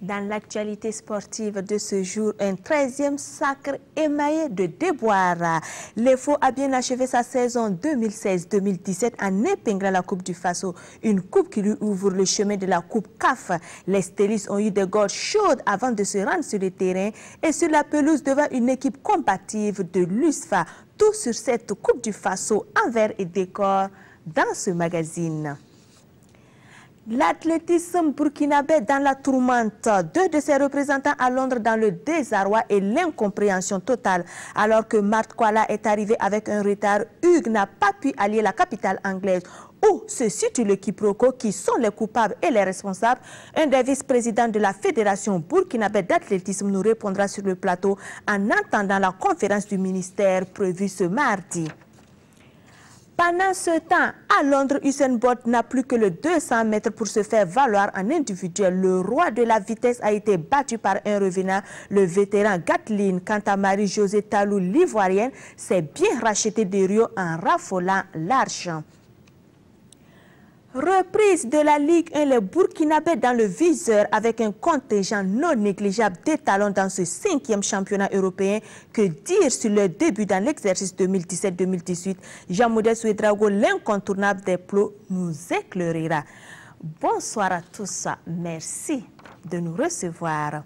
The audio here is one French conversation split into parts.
Dans l'actualité sportive de ce jour, un 13e sacre émaillé de déboires. L'EFO a bien achevé sa saison 2016-2017 en épinglant la Coupe du Faso, une coupe qui lui ouvre le chemin de la Coupe CAF. Les Stélis ont eu des gorges chaudes avant de se rendre sur le terrain et sur la pelouse devant une équipe combative de l'USFA. Tout sur cette Coupe du Faso, envers et décor dans ce magazine. L'athlétisme burkinabé dans la tourmente. Deux de ses représentants à Londres dans le désarroi et l'incompréhension totale. Alors que Marthe Koala est arrivé avec un retard, Hugues n'a pas pu allier la capitale anglaise. Où se situe le quiproquo? Qui sont les coupables et les responsables? Un des vice-présidents de la Fédération burkinabé d'athlétisme nous répondra sur le plateau en attendant la conférence du ministère prévue ce mardi. Pendant ce temps, à Londres, Usain Bolt n'a plus que le 200 mètres pour se faire valoir en individuel. Le roi de la vitesse a été battu par un revenant, le vétéran Gatlin. Quant à Marie-Josée Talou, l'ivoirienne, s'est bien rachetée des Rio en raffolant l'argent. Reprise de la Ligue 1, les Burkinabés dans le viseur avec un contingent non négligeable d'étalons dans ce 5e championnat européen. Que dire sur le début dans l'exercice 2017-2018? Jean-Modeste Ouedraogo, l'incontournable des plots, nous éclairera. Bonsoir à tous, merci de nous recevoir.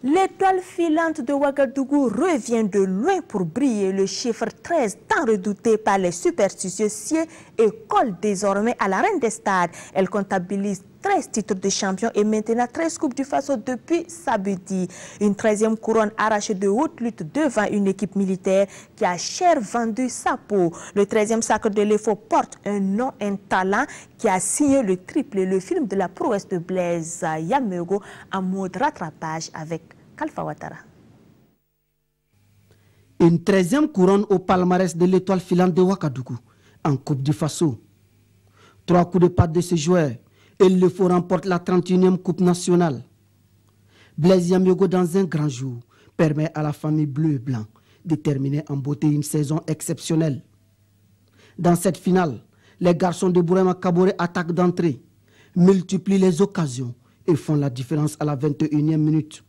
L'étoile filante de Ouagadougou revient de loin pour briller. Le chiffre 13, tant redouté par les superstitieux et colle désormais à la reine des stades. Elle comptabilise 13 titres de champion et maintenant 13 coupes du Faso depuis samedi. Une 13e couronne arrachée de haute lutte devant une équipe militaire qui a cher vendu sa peau. Le 13e sacre de l'EFO porte un nom, un talent qui a signé le triplé, le film de la prouesse de Blaise Yamego en mode rattrapage avec Kalfa Ouattara. Une 13e couronne au palmarès de l'étoile filante de Ouagadougou en Coupe du Faso. 3 coups de patte de ce joueur et l'EFO remporte la 31e Coupe nationale. Blaise Yamego dans un grand jour permet à la famille bleu et blanc de terminer en beauté une saison exceptionnelle. Dans cette finale, les garçons de Bourema Kaboré attaquent d'entrée, multiplient les occasions et font la différence à la 21e minute.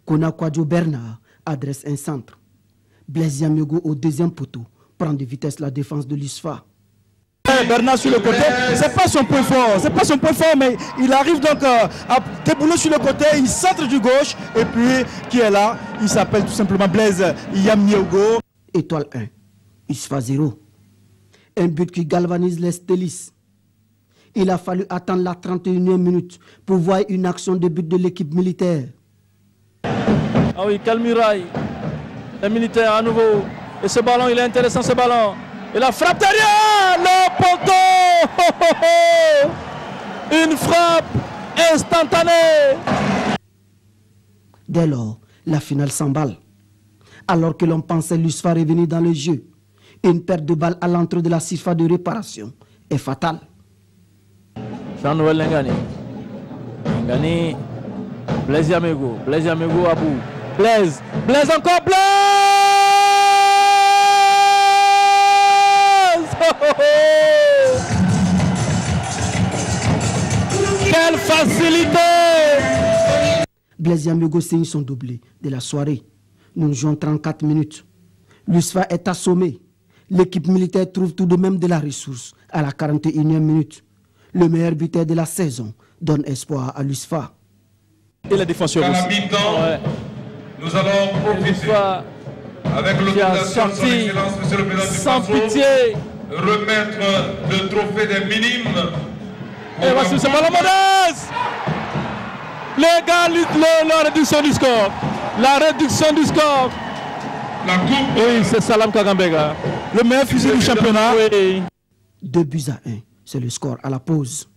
Kona Kwadjo Bernard adresse un centre. Blaise Yamego au deuxième poteau prend de vitesse la défense de l'USFA. Bernard sur le côté, c'est pas son point fort, mais il arrive donc à débouler sur le côté, il centre du gauche et puis qui est là, il s'appelle tout simplement Blaise Yamego. Étoile 1, USFA 0. Un but qui galvanise les Stélis. Il a fallu attendre la 31e minute pour voir une action de but de l'équipe militaire. Ah oui, Kalmuraï, les militaires à nouveau. Et ce ballon, il est intéressant ce ballon. Et la frappe derrière, le poteau. Une frappe instantanée. Dès lors, la finale s'emballe. Alors que l'on pensait l'USFA revenir dans le jeu, une perte de balle à l'entrée de la surface de réparation est fatale. Jean-Noël Lengani. Lengani, Blaise Yamego à bout. Blaise encore, Blaise. Quelle facilité! Blaise Yamego signe son doublé de la soirée. Nous jouons 34 minutes. L'USFA est assommé. L'équipe militaire trouve tout de même de la ressource à la 41e minute. Le meilleur buteur de la saison donne espoir à l'USFA. Et la défenseur aussi. Ouais. Nous allons profiter avec l'autorisation de son excellence, monsieur le président du sans Faso, pitié, remettre le trophée des minimes. Et voici ce ballon modeste. Les gars, la réduction du score. La réduction du score. La coupe. Oui, c'est Salam Kagambega. Le meilleur fusil du championnat. Oui. 2 buts à 1, c'est le score à la pause.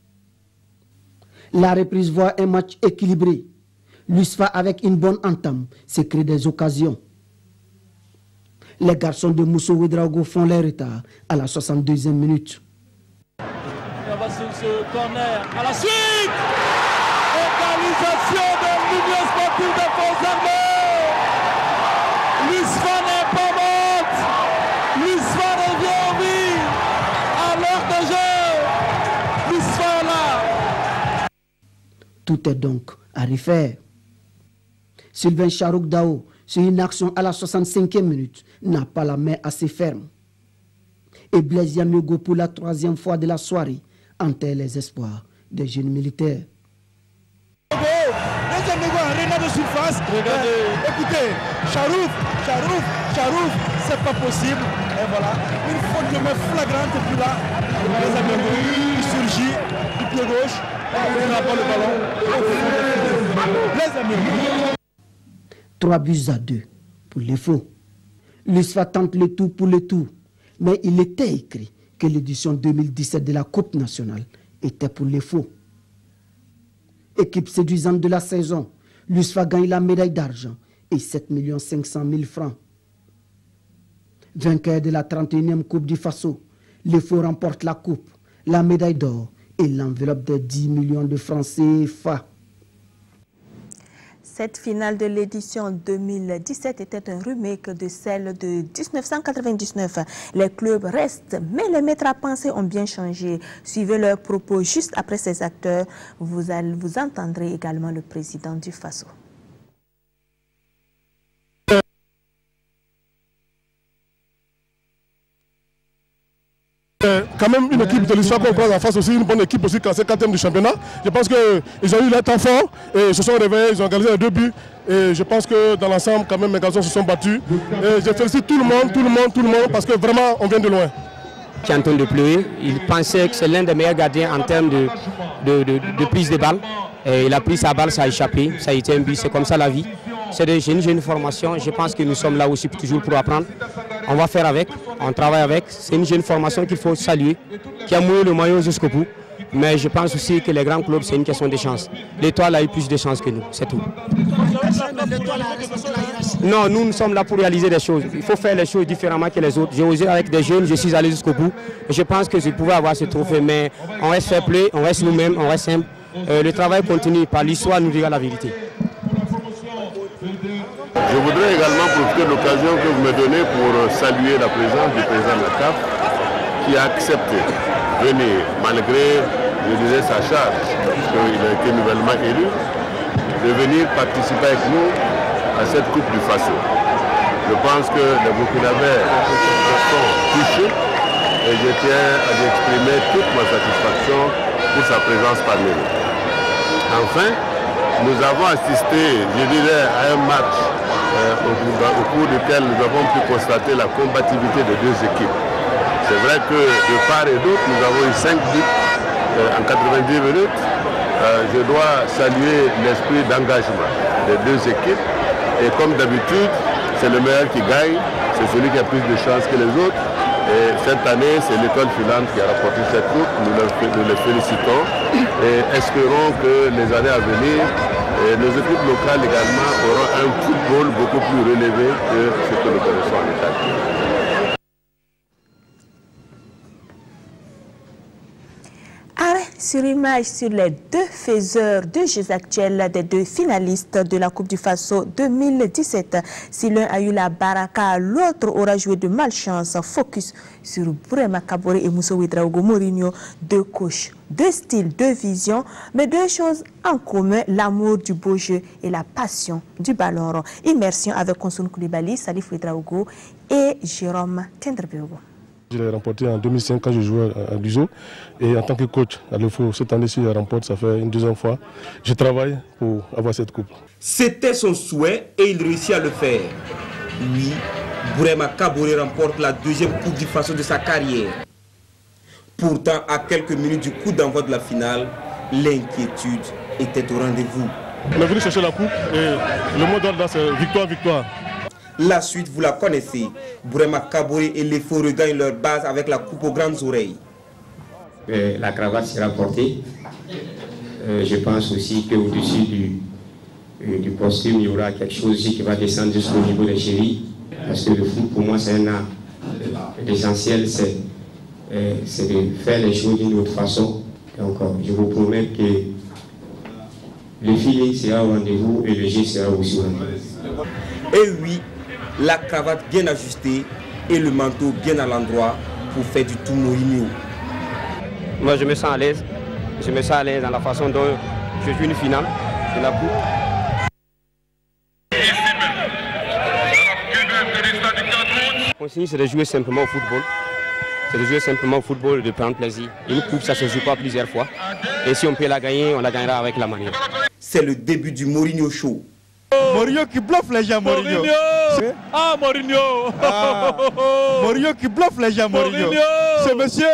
La reprise voit un match équilibré. L'USFA avec une bonne entame se crée des occasions. Les garçons de Mousso Ouedraogo font leur retard à la 62e minute. Et on va sur ce corner à la suite. Égalisation de l'Union sportive de Fonzarmé. L'USFA n'est pas morte. L'USFA revient en vie à l'heure de jeu. L'USFA est là. Tout est donc à refaire. Sylvain Charouk Dao, sur une action à la 65e minute, n'a pas la main assez ferme. Et Blaise Yamiogo, pour la 3e fois de la soirée, enterre les espoirs des jeunes militaires. De surface. Écoutez, Charouf, c'est pas possible. Et voilà, une faute de main flagrante. Et puis là, les amis, il surgit du pied gauche. Il n'a pas le ballon. Les amis. 3 buts à 2 pour les faux. L'USFA tente le tout pour le tout. Mais il était écrit que l'édition 2017 de la Coupe nationale était pour les faux. Équipe séduisante de la saison, l'USFA gagne la médaille d'argent et 7 500 000 francs. Vainqueur de la 31e Coupe du Faso, les faux remportent la coupe, la médaille d'or et l'enveloppe de 10 millions de francs CFA. Cette finale de l'édition 2017 était un remake de celle de 1999. Les clubs restent, mais les maîtres à penser ont bien changé. Suivez leurs propos juste après ces acteurs. Vous entendrez également le président du Faso. Quand même une équipe de l'histoire qu'on croise en face aussi, une bonne équipe aussi classée 4e du championnat. Je pense qu'ils ont eu leur temps fort et se sont réveillés, ils ont égalisé les 2 buts. Et je pense que dans l'ensemble, quand même, mes garçons se sont battus. Et je félicite tout le monde, parce que vraiment, on vient de loin. Qui est en train de pleurer, il pensait que c'est l'un des meilleurs gardiens en termes de prise de balle. Et il a pris sa balle, ça a échappé, ça a été un but, c'est comme ça la vie. C'est une formation, je pense que nous sommes là aussi toujours pour apprendre. On va faire avec, on travaille avec. C'est une jeune formation qu'il faut saluer, qui a mouillé le maillot jusqu'au bout. Mais je pense aussi que les grands clubs, c'est une question de chance. L'Étoile a eu plus de chance que nous, c'est tout. Non, nous sommes là pour réaliser des choses. Il faut faire les choses différemment que les autres. J'ai osé avec des jeunes, je suis allé jusqu'au bout. Et je pense que je pouvais avoir ce trophée, mais on reste fair play, on reste nous-mêmes, on reste simple. Le travail continue, par l'histoire nous dira la vérité. Je voudrais également profiter de l'occasion que vous me donnez pour saluer la présence du président de la CAF qui a accepté de venir, malgré, je disais, sa charge, puisqu'il a été nouvellement élu, de venir participer avec nous à cette Coupe du Faso. Je pense que les Burkinabés sont touchés et je tiens à lui exprimer toute ma satisfaction pour sa présence parmi nous. Enfin, nous avons assisté, je dirais, à un match au cours duquel nous avons pu constater la combativité des 2 équipes. C'est vrai que de part et d'autre, nous avons eu 5 buts en 90 minutes. Je dois saluer l'esprit d'engagement des 2 équipes. Et comme d'habitude, c'est le meilleur qui gagne, c'est celui qui a plus de chance que les autres. Et cette année, c'est l'Étoile filante qui a rapporté cette coupe. Nous les félicitons et espérons que les années à venir, nos équipes locales également auront un football beaucoup plus relevé que ce que nous connaissons en Italie. Arrêt sur image sur les 2 faiseurs de jeux actuels des 2 finalistes de la Coupe du Faso 2017. Si l'un a eu la baraka, l'autre aura joué de malchance. Focus sur Bourema Kaboré et Moussa Ouedraogo Mourinho. 2 coachs, 2 styles, 2 visions, mais 2 choses en commun, l'amour du beau jeu et la passion du ballon rond. Immersion avec Konsoun Koulibaly, Salif Ouedraogo et Jérôme Tendrebeogo. Je l'ai remporté en 2005 quand je jouais à Guizot. Et en tant que coach à l'EFO, cette année-ci, je remporte, ça fait une 2e fois. Je travaille pour avoir cette coupe. C'était son souhait et il réussit à le faire. Oui, Bourema Kaboré remporte la 2e Coupe du Faso de sa carrière. Pourtant, à quelques minutes du coup d'envoi de la finale, l'inquiétude était au rendez-vous. On est venu chercher la coupe et le mot d'ordre, c'est victoire, victoire. La suite, vous la connaissez. Bourema Kaboré et les faux regagnent leur base avec la coupe aux grandes oreilles. La cravate sera portée. Je pense aussi qu'au-dessus du costume, il y aura quelque chose aussi qui va descendre jusqu'au niveau des chevilles. Parce que le foot, pour moi, c'est un art. L'essentiel, c'est de faire les choses d'une autre façon. Donc, je vous promets que le feeling sera au rendez-vous et le jeu sera aussi au rendez-vous. Et oui, la cravate bien ajustée et le manteau bien à l'endroit pour faire du tout Mourinho. Moi, je me sens à l'aise. Je me sens à l'aise dans la façon dont je joue une finale de la Coupe. Consigne, c'est de jouer simplement au football. C'est de jouer simplement au football et de prendre plaisir. Une coupe, ça ne se joue pas plusieurs fois. Et si on peut la gagner, on la gagnera avec la manière. C'est le début du Mourinho Show. Mourinho qui bluffe les gens, Mourinho. Ah, Mourinho. Mourinho qui bluffe les gens, Mourinho. Ce monsieur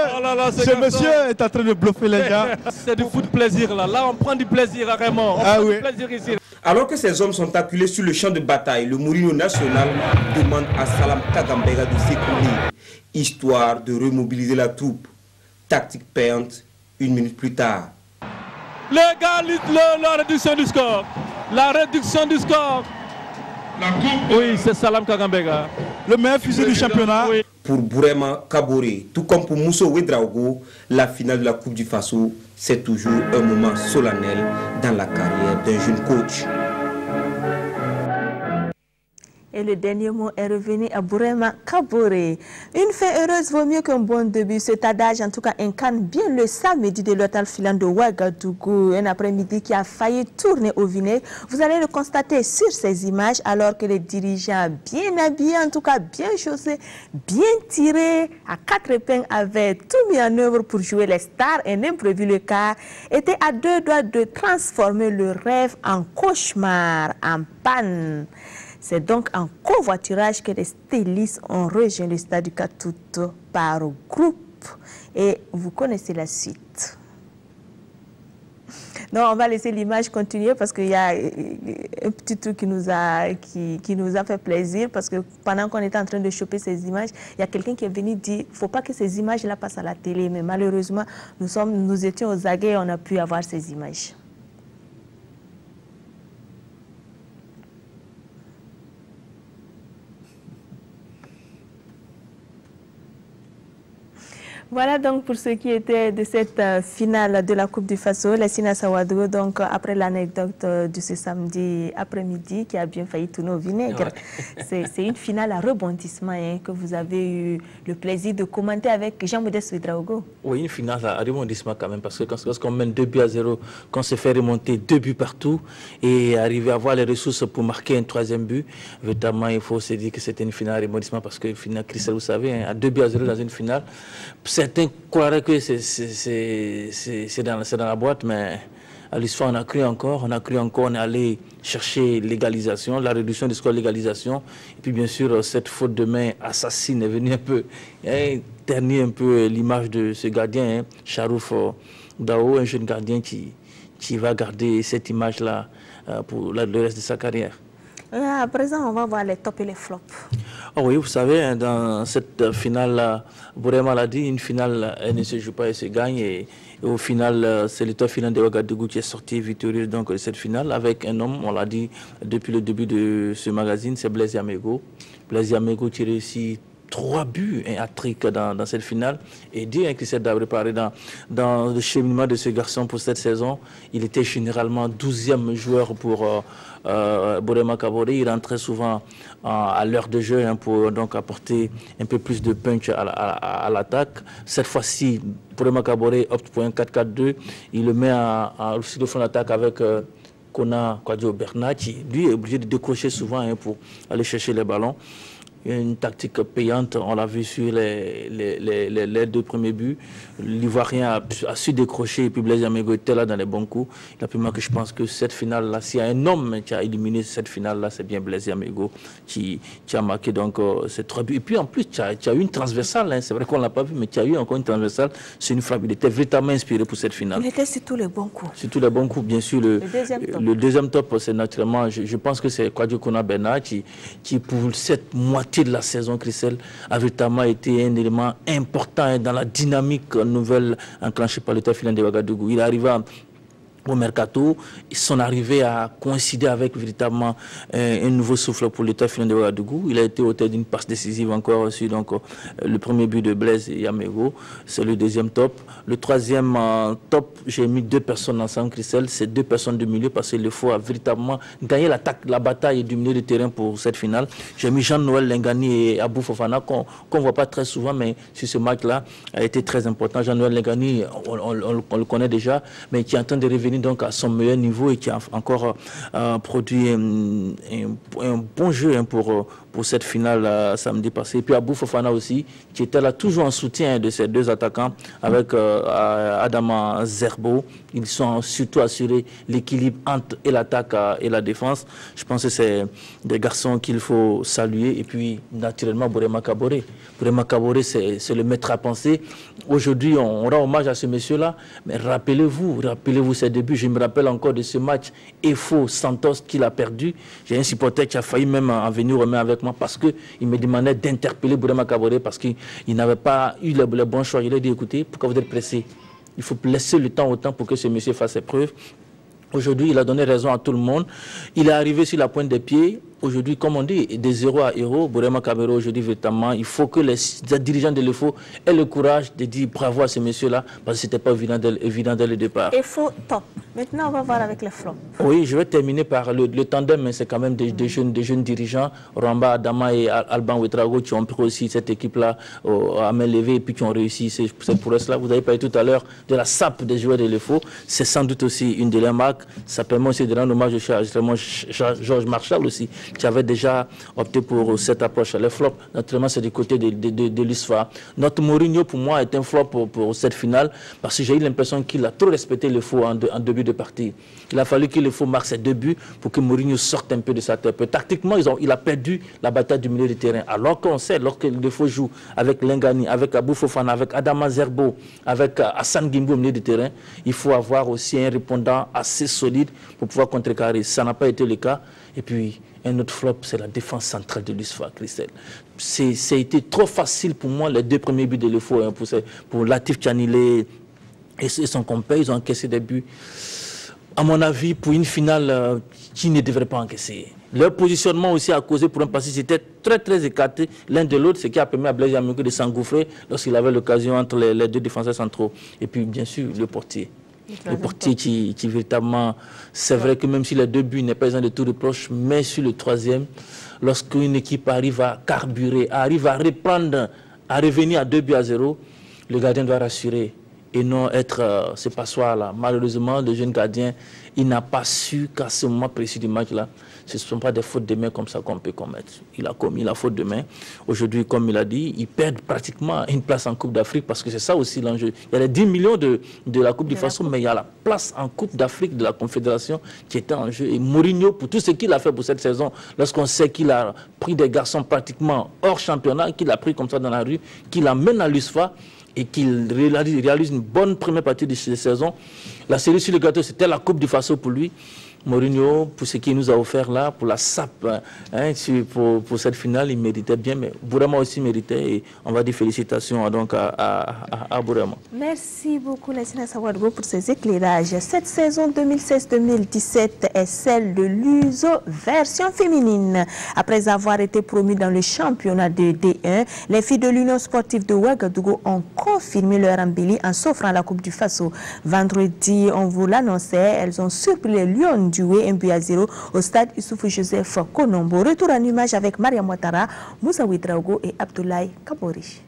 est en train de bluffer les gens. C'est du foot plaisir là. Là, on prend du plaisir vraiment. On prend du plaisir ici. Alors que ces hommes sont acculés sur le champ de bataille, le Mourinho national demande à Salam Kagambega de s'écouler, histoire de remobiliser la troupe. Tactique payante, 1 minute plus tard. La réduction du score. La réduction du score. Oui, c'est Salam Kagambega. Le meilleur fusil du championnat. Oui. Pour Bourema Kaboré, tout comme pour Mousso Ouedraogo, la finale de la Coupe du Faso, c'est toujours un moment solennel dans la carrière d'un jeune coach. Et le dernier mot est revenu à Bourema Kaboré. Une fin heureuse vaut mieux qu'un bon début. Cet adage, en tout cas, incarne bien le samedi de l'hôtel filant de Ouagadougou. Un après-midi qui a failli tourner au vinaigre. Vous allez le constater sur ces images, alors que les dirigeants bien habillés, en tout cas bien chaussés, bien tirés, à 4 épingles, avaient tout mis en œuvre pour jouer les stars. Un imprévu le quart était à 2 doigts de transformer le rêve en cauchemar, en panne. C'est donc en covoiturage que les stylistes ont rejoint le stade du Katout par groupe. Et vous connaissez la suite. Non, on va laisser l'image continuer parce qu'il y a un petit truc qui nous a fait plaisir. Parce que pendant qu'on était en train de choper ces images, il y a quelqu'un qui est venu dire qu'il ne faut pas que ces images-là passent à la télé. Mais malheureusement, nous étions aux aguets et on a pu avoir ces images. Voilà donc pour ce qui était de cette finale de la Coupe du Faso, la Sina Sawadou, donc après l'anecdote de ce samedi après-midi qui a bien failli tourner au vinaigre. Ouais. C'est une finale à rebondissement que vous avez eu le plaisir de commenter avec Jean-Modeste Ouedraogo. Oui, une finale à rebondissement quand même, parce que lorsqu'on mène 2-0, qu'on se fait remonter 2 buts partout et arriver à avoir les ressources pour marquer un 3e but, évidemment il faut se dire que c'était une finale à rebondissement parce que finale, Christelle, vous savez, à 2-0 dans une finale, certains croiraient que c'est dans la boîte, mais à l'histoire, on a cru encore, on est allé chercher l'égalisation, la réduction du score, l'égalisation. Et puis bien sûr, cette faute de main assassine est venue un peu ternir un peu l'image de ce gardien, Charouf Dao, un jeune gardien qui va garder cette image-là pour le reste de sa carrière. À présent, on va voir les tops et les flops. Oh oui, vous savez, dans cette finale, Bourema l'a dit, une finale, elle ne se joue pas, elle se gagne. Et au final, c'est l'étoile filant de Ouagadougou qui est sorti victorieux donc, de cette finale avec un homme, on l'a dit depuis le début de ce magazine, c'est Blaise Yamego. Blaise Yamego qui réussit 3 buts, un hat-trick dans cette finale. Et Dieu qui s'est préparé dans le cheminement de ce garçon pour cette saison. Il était généralement 12e joueur pour Bourema Kaboré. Il rentrait souvent à l'heure de jeu pour donc apporter un peu plus de punch à l'attaque. Cette fois-ci, Bourema Kaboré opte pour un 4-4-2. Il le met sur le fond d'attaque avec Kona Kwadjo Bernat, qui lui est obligé de décrocher souvent pour aller chercher les ballons. Une tactique payante, on l'a vu sur les 2 premiers buts. L'Ivoirien a su décrocher et puis Blaise Yamego était là dans les bons coups. La première que je pense que cette finale-là, s'il y a un homme qui a éliminé cette finale-là, c'est bien Blaise Yamego qui a marqué donc ces 3 buts. Et puis en plus, tu as eu une transversale, c'est vrai qu'on ne l'a pas vu, mais tu as eu encore une transversale. C'est une frappe, il était véritablement inspiré pour cette finale. Il était sur tous les bons coups. Sur tous les bons coups, bien sûr. Le deuxième top, c'est naturellement, je pense que c'est Kwadjo Kona Bernat qui pour cette moitié de la saison, Christelle, a véritablement été un élément important dans la dynamique nouvelle enclenchée par l'état filant de Ouagadougou. Il arrive au mercato, son arrivée a coïncidé avec véritablement un nouveau souffle pour l'état filant de Ouagadougou. Il a été auteur d'une passe décisive encore reçue, donc le premier but de Blaise Yamego, c'est le deuxième top. Le troisième top, j'ai mis 2 personnes ensemble, Christelle, c'est 2 personnes de milieu parce qu'il faut véritablement gagner la bataille du milieu de terrain pour cette finale. J'ai mis Jean-Noël Lengani et Abou Fofana qu'on ne voit pas très souvent, mais sur ce match-là a été très important. Jean-Noël Lengani, on le connaît déjà, mais qui est en train de revenir revenu donc à son meilleur niveau et qui a encore produit un bon jeu pour cette finale samedi passé. Et puis Abou Fofana aussi, qui était là toujours en soutien de ces deux attaquants avec Adama Zerbo. Ils sont surtout assurés l'équilibre entre l'attaque et la défense. Je pense que c'est des garçons qu'il faut saluer. Et puis naturellement Bourema Kaboré. Bourema Kaboré, c'est le maître à penser. Aujourd'hui, on rend hommage à ce monsieur-là. Mais rappelez-vous ses débuts. Je me rappelle encore de ce match EFO-Santos qu'il a perdu. J'ai un supporter qui a failli même en venir remettre avec moi parce qu'il me demandait d'interpeller Bourema Kaboré parce qu'il n'avait pas eu le bon choix. Il a dit, écoutez, pourquoi vous êtes pressé? Il faut laisser le temps au temps pour que ce monsieur fasse ses preuves. Aujourd'hui, il a donné raison à tout le monde. Il est arrivé sur la pointe des pieds. Aujourd'hui, comme on dit, de 0 à héros, Bourema Kaboré, aujourd'hui, véritablement, il faut que les dirigeants de l'EFO aient le courage de dire bravo à ce monsieur-là, parce que ce n'était pas évident dès le départ. EFO, top. Maintenant, on va voir avec les flops. Oui, je vais terminer par le tandem, mais c'est quand même des jeunes dirigeants, Ramba, Adama et Alban Ouedraogo, qui ont pris aussi cette équipe-là à main levée et puis qui ont réussi cette prouesse-là. Vous avez parlé tout à l'heure de la sape des joueurs de l'EFO. C'est sans doute aussi une de leurs marques. Ça permet aussi de rendre hommage à Georges Marchal aussi, qui avait déjà opté pour cette approche. Les flops, naturellement, c'est du côté de l'USFA. Notre Mourinho, pour moi, est un flop pour cette finale, parce que j'ai eu l'impression qu'il a trop respecté le faux en début de partie. Il a fallu que le faux marque ses 2 buts pour que Mourinho sorte un peu de sa tête. Tactiquement, il a perdu la bataille du milieu de terrain. Alors qu'on sait, lorsque le faux joue avec Lengani, avec Abou Fofana, avec Adama Zerbo, avec Hassan Gimbo au milieu de terrain, il faut avoir aussi un répondant assez solide pour pouvoir contrecarrer. Ça n'a pas été le cas. Et puis, un autre flop, c'est la défense centrale de l'USFA, Christelle. Ça a été trop facile pour moi, les 2 premiers buts de l'USFA, hein, pour Latif Tchanilé et son compère. Ils ont encaissé des buts, à mon avis, pour une finale qui ne devrait pas encaisser. Leur positionnement aussi a causé pour un passé, c'était très écarté l'un de l'autre, ce qui a permis à Blaise Yamoukou de s'engouffrer lorsqu'il avait l'occasion entre les 2 défenseurs centraux. Et puis, bien sûr, le portier. Le portier qui véritablement, c'est vrai que même si les 2 buts n'est pas exempt de tout reproche, mais sur le 3e, lorsqu'une équipe arrive à carburer, arrive à reprendre, à revenir à 2-0, le gardien doit rassurer et non être ce passoire-là. Malheureusement, le jeune gardien, il n'a pas su qu'à ce moment précis du match-là, ce ne sont pas des fautes de main comme ça qu'on peut commettre. Il a commis la faute de main. Aujourd'hui, comme il a dit, ils perdent pratiquement une place en Coupe d'Afrique parce que c'est ça aussi l'enjeu. Il y a les 10 millions de la Coupe du Faso, mais il y a la place en Coupe d'Afrique de la Confédération qui était en jeu. Et Mourinho, pour tout ce qu'il a fait pour cette saison, lorsqu'on sait qu'il a pris des garçons pratiquement hors championnat, qu'il a pris comme ça dans la rue, qu'il amène à l'USFA, et qu'il réalise une bonne première partie de cette saison. La série sur le gâteau, c'était la Coupe du Faso pour lui. Mourinho, pour ce qu'il nous a offert là, pour la sape, hein, pour cette finale, il méritait bien, mais Bourema aussi méritait. Et on va dire félicitations donc à Bourema. Merci beaucoup, Nassina Sawadgo, pour ces éclairages. Cette saison 2016-2017 est celle de l'USO version féminine. Après avoir été promues dans le championnat de D1, les filles de l'Union sportive de Ouagadougou ont confirmé leur embellie en s'offrant la Coupe du Faso. Vendredi, on vous l'annonçait, elles ont surpris les Lions du 1-0 au stade Issoufou Joseph Konombo. Retour en image avec Maria Ouattara, Moussa Ouedraogo et Abdoulaye Kabori.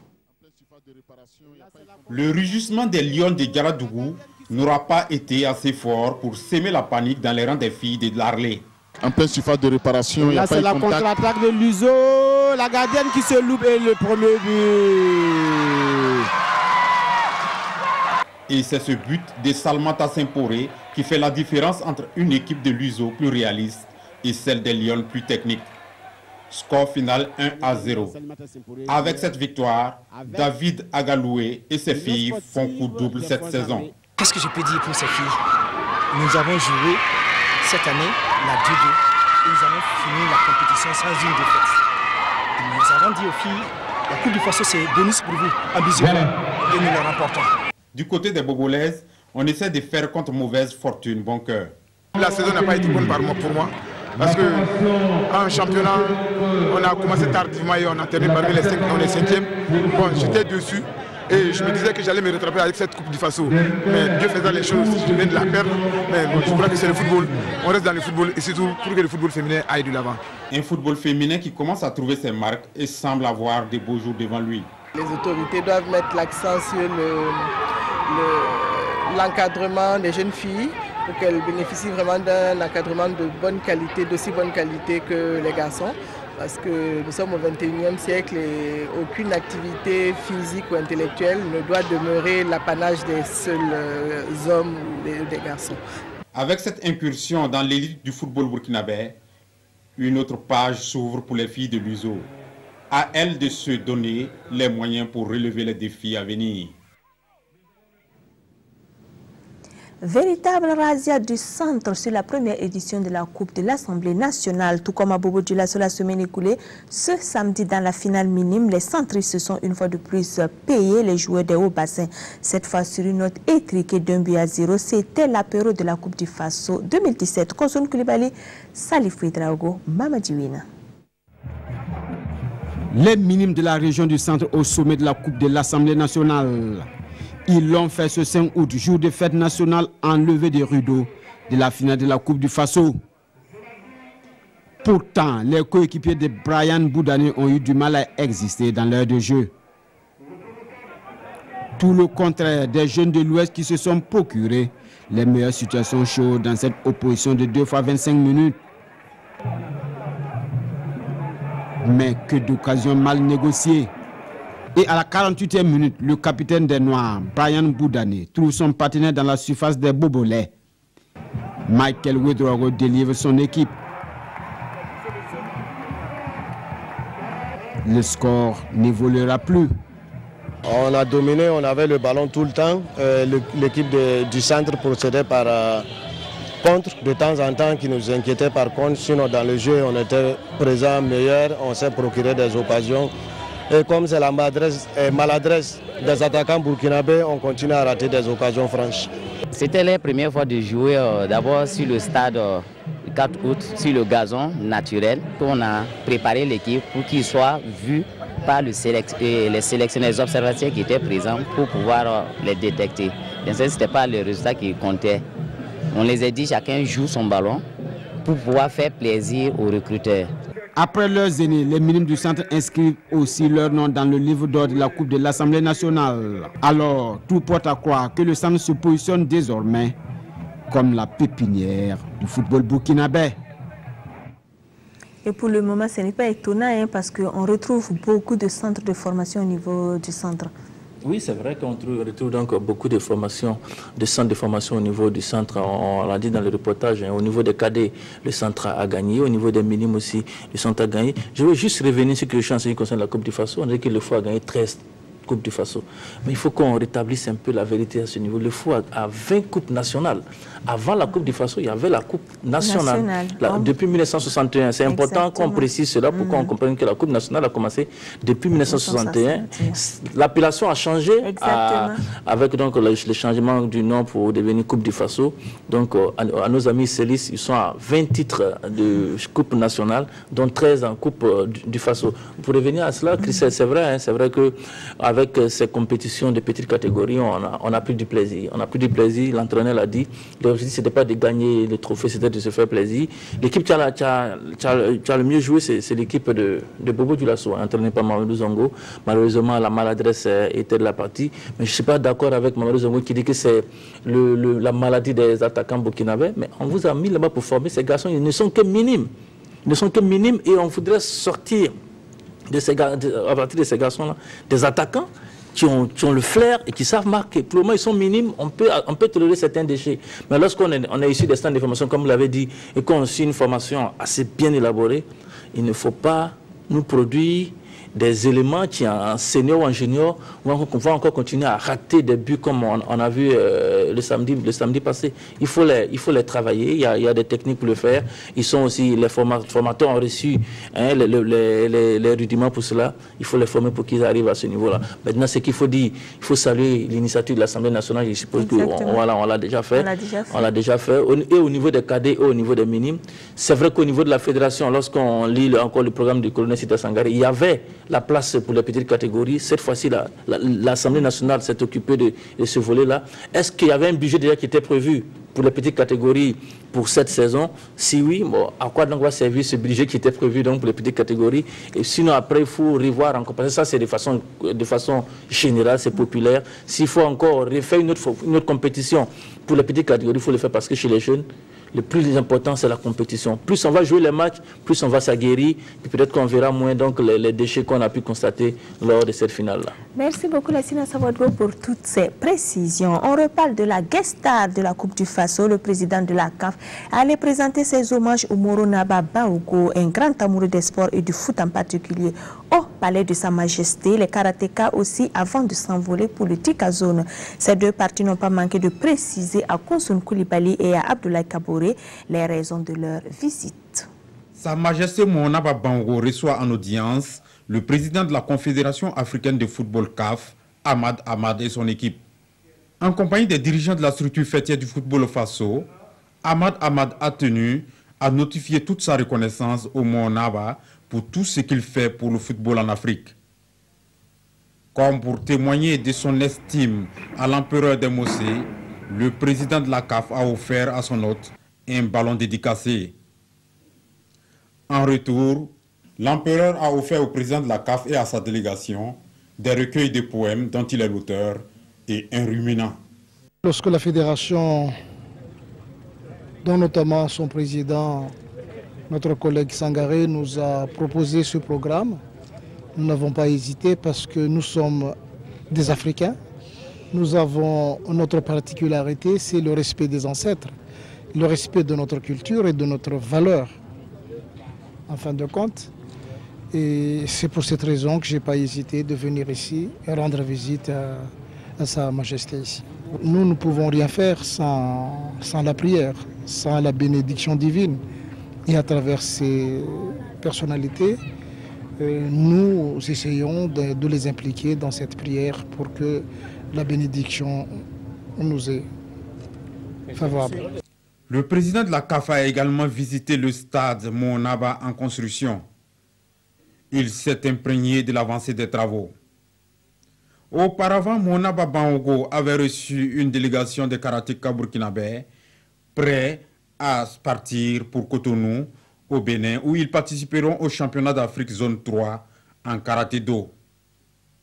Le rugissement des Lions de Diaradougou n'aura pas été assez fort pour semer la panique dans les rangs des filles de Larlé. En pleine surface de réparation, là c'est la contre-attaque de l'USO, la gardienne qui se loupe et le premier but. Et c'est ce but de Salmata Saint-Poré qui fait la différence entre une équipe de l'USO plus réaliste et celle des Lions plus technique. Score final 1-0. Avec cette victoire, David Agaloué et ses filles font coup double cette saison. Qu'est-ce que je peux dire pour ces filles? Nous avons joué cette année la 2-2 et nous avons fini la compétition sans une défaite. Et nous avons dit aux filles, la Coupe du Faso c'est bonus pour vous, ambitionnel, et nous le remportons. Du côté des Bogolaises, on essaie de faire contre mauvaise fortune, bon cœur. La saison n'a pas été bonne pour moi, parce qu'en championnat, on a commencé tardivement et on a terminé parmi les 5e. Bon, j'étais dessus et je me disais que j'allais me rattraper avec cette Coupe du Faso. Mais Dieu faisait les choses, je venais de la perdre. Mais bon, je crois que c'est le football. On reste dans le football et surtout pour que le football féminin aille de l'avant. Un football féminin qui commence à trouver ses marques et semble avoir de beaux jours devant lui. Les autorités doivent mettre l'accent sur l'encadrement des jeunes filles pour qu'elle bénéficie vraiment d'un encadrement de bonne qualité, d'aussi bonne qualité que les garçons. Parce que nous sommes au XXIe siècle et aucune activité physique ou intellectuelle ne doit demeurer l'apanage des seuls hommes ou des garçons. Avec cette incursion dans l'élite du football burkinabé, une autre page s'ouvre pour les filles de l'USO. À elles de se donner les moyens pour relever les défis à venir. Véritable razzia du centre sur la première édition de la Coupe de l'Assemblée nationale. Tout comme à Bobo Dioula sur la semaine écoulée, ce samedi dans la finale minime, les centristes se sont une fois de plus payés les joueurs des hauts bassins. Cette fois sur une note étriquée d'1-0, c'était l'apéro de la Coupe du Faso 2017. Konson Koulibaly, Salif Ouedraogo, Mamadi Wina. Les minimes de la région du centre au sommet de la Coupe de l'Assemblée nationale. Ils l'ont fait ce 5 août, jour de fête nationale en levée des rideaux de la finale de la Coupe du Faso. Pourtant, les coéquipiers de Brian Boudane ont eu du mal à exister dans l'heure de jeu. Tout le contraire des jeunes de l'Ouest qui se sont procurés les meilleures situations chaudes dans cette opposition de 2 fois 25 minutes. Mais que d'occasions mal négociées. Et à la 48e minute, le capitaine des Noirs, Brian Boudane, trouve son partenaire dans la surface des Bobolais. Michael Ouedraogo délivre son équipe. Le score n'évoluera plus. On a dominé, on avait le ballon tout le temps. L'équipe du centre procédait par contre, de temps en temps, qui nous inquiétait par contre. Sinon, dans le jeu, on était présent, meilleur, on s'est procuré des occasions. Et comme c'est la maladresse des attaquants burkinabés, on continue à rater des occasions franches. C'était la première fois de jouer d'abord sur le stade 4 août, sur le gazon naturel. On a préparé l'équipe pour qu'il soit vu par les sélectionneurs, les observateurs qui étaient présents pour pouvoir les détecter. Ce n'était pas le résultat qui comptait. On les a dit chacun joue son ballon pour pouvoir faire plaisir aux recruteurs. Après leurs aînés, les minimes du centre inscrivent aussi leur nom dans le livre d'or de la Coupe de l'Assemblée nationale. Alors, tout porte à croire que le centre se positionne désormais comme la pépinière du football burkinabé. Et pour le moment, ce n'est pas étonnant parce qu'on retrouve beaucoup de centres de formation au niveau du centre. Oui, c'est vrai qu'on retrouve donc beaucoup de formations, de centres de formation au niveau du centre. On l'a dit dans le reportage, au niveau des cadets, le centre a gagné. Au niveau des minimes aussi, le centre a gagné. Je veux juste revenir sur quelque chose en ce qui concerne la Coupe du Faso. On dit que le FO a gagné 13 Coupes du Faso. Mais il faut qu'on rétablisse un peu la vérité à ce niveau. Le FO a 20 coupes nationales. Avant la Coupe du Faso, il y avait la Coupe nationale. Depuis 1961. C'est important qu'on précise cela pour qu'on comprenne que la Coupe nationale a commencé depuis 1961. L'appellation a changé avec donc, le changement du nom pour devenir Coupe du Faso. Donc à nos amis Célis, ils sont à 20 titres de Coupe nationale, dont 13 en Coupe du Faso. Pour revenir à cela, Christelle, c'est vrai, c'est vrai qu'avec ces compétitions de petites catégories, on a pris du plaisir. On a pris du plaisir, l'entraîneur l'a dit. L'objectif, ce n'était pas de gagner le trophée, c'était de se faire plaisir. L'équipe qui a le mieux joué, c'est l'équipe de Bobo Dioula, entraînée par Mamadou Zongo. Malheureusement, la maladresse était de la partie. Mais je ne suis pas d'accord avec Mamadou Zongo qui dit que c'est la maladie des attaquants burkinabés. Mais on vous a mis là-bas pour former ces garçons. Ils ne sont que minimes. Ils ne sont que minimes et on voudrait sortir à partir de ces garçons-là des attaquants qui ont le flair et qui savent marquer. Pour le moment, ils sont minimes, on peut tolérer certains déchets. Mais lorsqu'on est issu des stands de formation, comme vous l'avez dit, et qu'on suit une formation assez bien élaborée, il ne faut pas nous produire des éléments qui, en senior ou en junior, vont encore continuer à rater des buts comme on a vu le samedi passé. Il faut les travailler, il y a des techniques pour le faire. Ils sont aussi, les formateurs ont reçu les rudiments pour cela. Il faut les former pour qu'ils arrivent à ce niveau-là. Maintenant, ce qu'il faut dire, il faut saluer l'initiative de l'Assemblée nationale. Je suppose qu'on l'a déjà fait. On l'a déjà fait. Et au niveau des cadets et au niveau des minimes. C'est vrai qu'au niveau de la fédération, lorsqu'on lit encore le programme du colonel Sita Sangare, il y avait la place pour les petites catégories. Cette fois-ci, l'Assemblée nationale s'est occupée de ce volet-là. Est-ce qu'il y avait un budget déjà qui était prévu pour les petites catégories pour cette saison? Si oui, bon, à quoi donc va servir ce budget qui était prévu donc pour les petites catégories? Et sinon, après, il faut revoir encore, parce que ça, c'est de façon générale, c'est populaire. S'il faut encore refaire une autre compétition pour les petites catégories, il faut le faire parce que chez les jeunes, le plus important, c'est la compétition. Plus on va jouer les matchs, plus on va s'aguerrir, puis peut-être qu'on verra moins donc les déchets qu'on a pu constater lors de cette finale-là. Merci beaucoup, Lassina Sawadro, pour toutes ces précisions. On reparle de la guest star de la Coupe du Faso. Le président de la CAF allait présenter ses hommages au Moro Naba Baogo, un grand amoureux des sports et du foot en particulier, au palais de Sa Majesté. Les karatékas aussi, avant de s'envoler pour le Tikazone. Ces deux parties n'ont pas manqué de préciser à Konsun Koulibaly et à Abdoulaye Kaboré les raisons de leur visite. Sa Majesté Moonaba Bango reçoit en audience le président de la Confédération africaine de football CAF, Ahmad Ahmad et son équipe. En compagnie des dirigeants de la structure fêtière du football au Faso, Ahmad Ahmad a tenu à notifier toute sa reconnaissance au Moonaba pour tout ce qu'il fait pour le football en Afrique. Comme pour témoigner de son estime à l'empereur des Mossé, le président de la CAF a offert à son hôte un ballon dédicacé. En retour, l'empereur a offert au président de la CAF et à sa délégation des recueils de poèmes dont il est l'auteur et un ruminant. Lorsque la fédération, dont notamment son président, notre collègue Sangaré, nous a proposé ce programme, nous n'avons pas hésité parce que nous sommes des Africains. Nous avons notre particularité, c'est le respect des ancêtres, le respect de notre culture et de notre valeur, en fin de compte. Et c'est pour cette raison que je n'ai pas hésité de venir ici et rendre visite à Sa Majesté ici. Nous ne pouvons rien faire sans la prière, sans la bénédiction divine. Et à travers ces personnalités, nous essayons de les impliquer dans cette prière pour que la bénédiction nous est favorable. Le président de la CAF a également visité le stade Moonaba en construction. Il s'est imprégné de l'avancée des travaux. Auparavant, Moonaba Bango avait reçu une délégation de karatéka burkinabé prêts à partir pour Cotonou, au Bénin, où ils participeront au championnat d'Afrique zone 3 en karaté-do.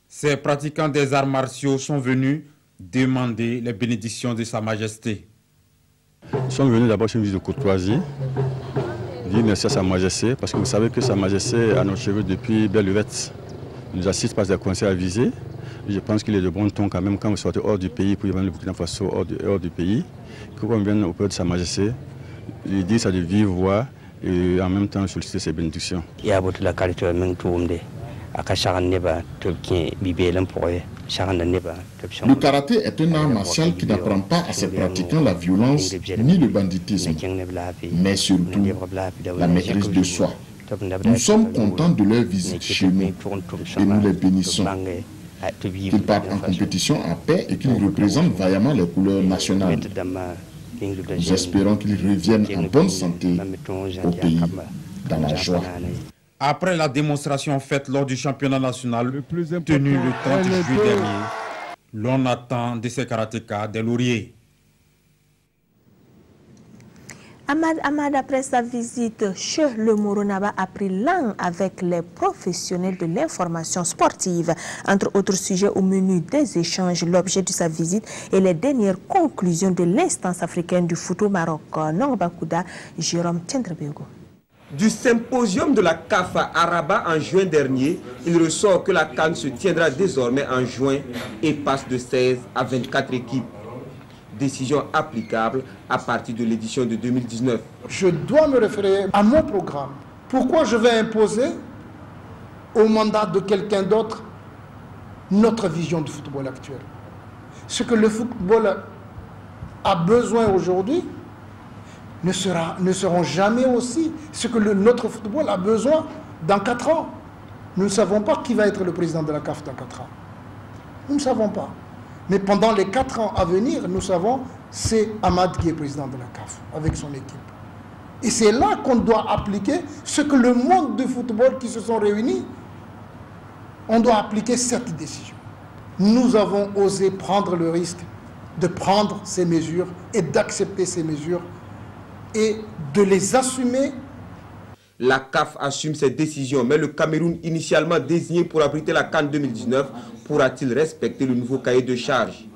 Ces pratiquants des arts martiaux sont venus demander les bénédictions de Sa Majesté. Nous sommes venus d'abord sur une visite de courtoisie, dire merci à Sa Majesté, parce que vous savez que Sa Majesté a notre cheveu depuis belle lurette. Il nous assiste par des conseils avisés. Je pense qu'il est de bon ton quand même quand vous sortez hors du pays pour y venir le Burkina Faso hors du pays, que quand on vient auprès de Sa Majesté, lui dire ça de vive voix et en même temps solliciter ses bénédictions. Le karaté est un art martial qui n'apprend pas à ses pratiquants la violence ni le banditisme, mais surtout la maîtrise de soi. Nous sommes contents de leur visite chez nous et nous les bénissons. Qu'ils partent en compétition en paix et qu'ils représentent vaillamment les couleurs nationales. Nous espérons qu'ils reviennent en bonne santé au pays, dans la joie. Après la démonstration faite lors du championnat national tenu le 30 juillet dernier, l'on attend de ces karatékas des lauriers. Ahmad, après sa visite chez le Moro Naba, a pris langue avec les professionnels de l'information sportive. Entre autres sujets au menu des échanges, l'objet de sa visite et les dernières conclusions de l'instance africaine du foot au Maroc. Nongbakouda, Jérôme Tchendrebego. Du symposium de la CAF à Rabat en juin dernier, il ressort que la CAN se tiendra désormais en juin et passe de 16 à 24 équipes. Décision applicable à partir de l'édition de 2019. Je dois me référer à mon programme. Pourquoi je vais imposer au mandat de quelqu'un d'autre notre vision du football actuel? Ce que le football a besoin aujourd'hui ne seront jamais aussi ce que notre football a besoin dans 4 ans. Nous ne savons pas qui va être le président de la CAF dans 4 ans. Nous ne savons pas. Mais pendant les 4 ans à venir, nous savons, c'est Ahmad qui est président de la CAF, avec son équipe. Et c'est là qu'on doit appliquer ce que le monde du football qui se sont réunis, on doit appliquer cette décision. Nous avons osé prendre le risque de prendre ces mesures et d'accepter ces mesures et de les assumer. La CAF assume ses décisions, mais le Cameroun, initialement désigné pour abriter la CAN 2019, pourra-t-il respecter le nouveau cahier de charge?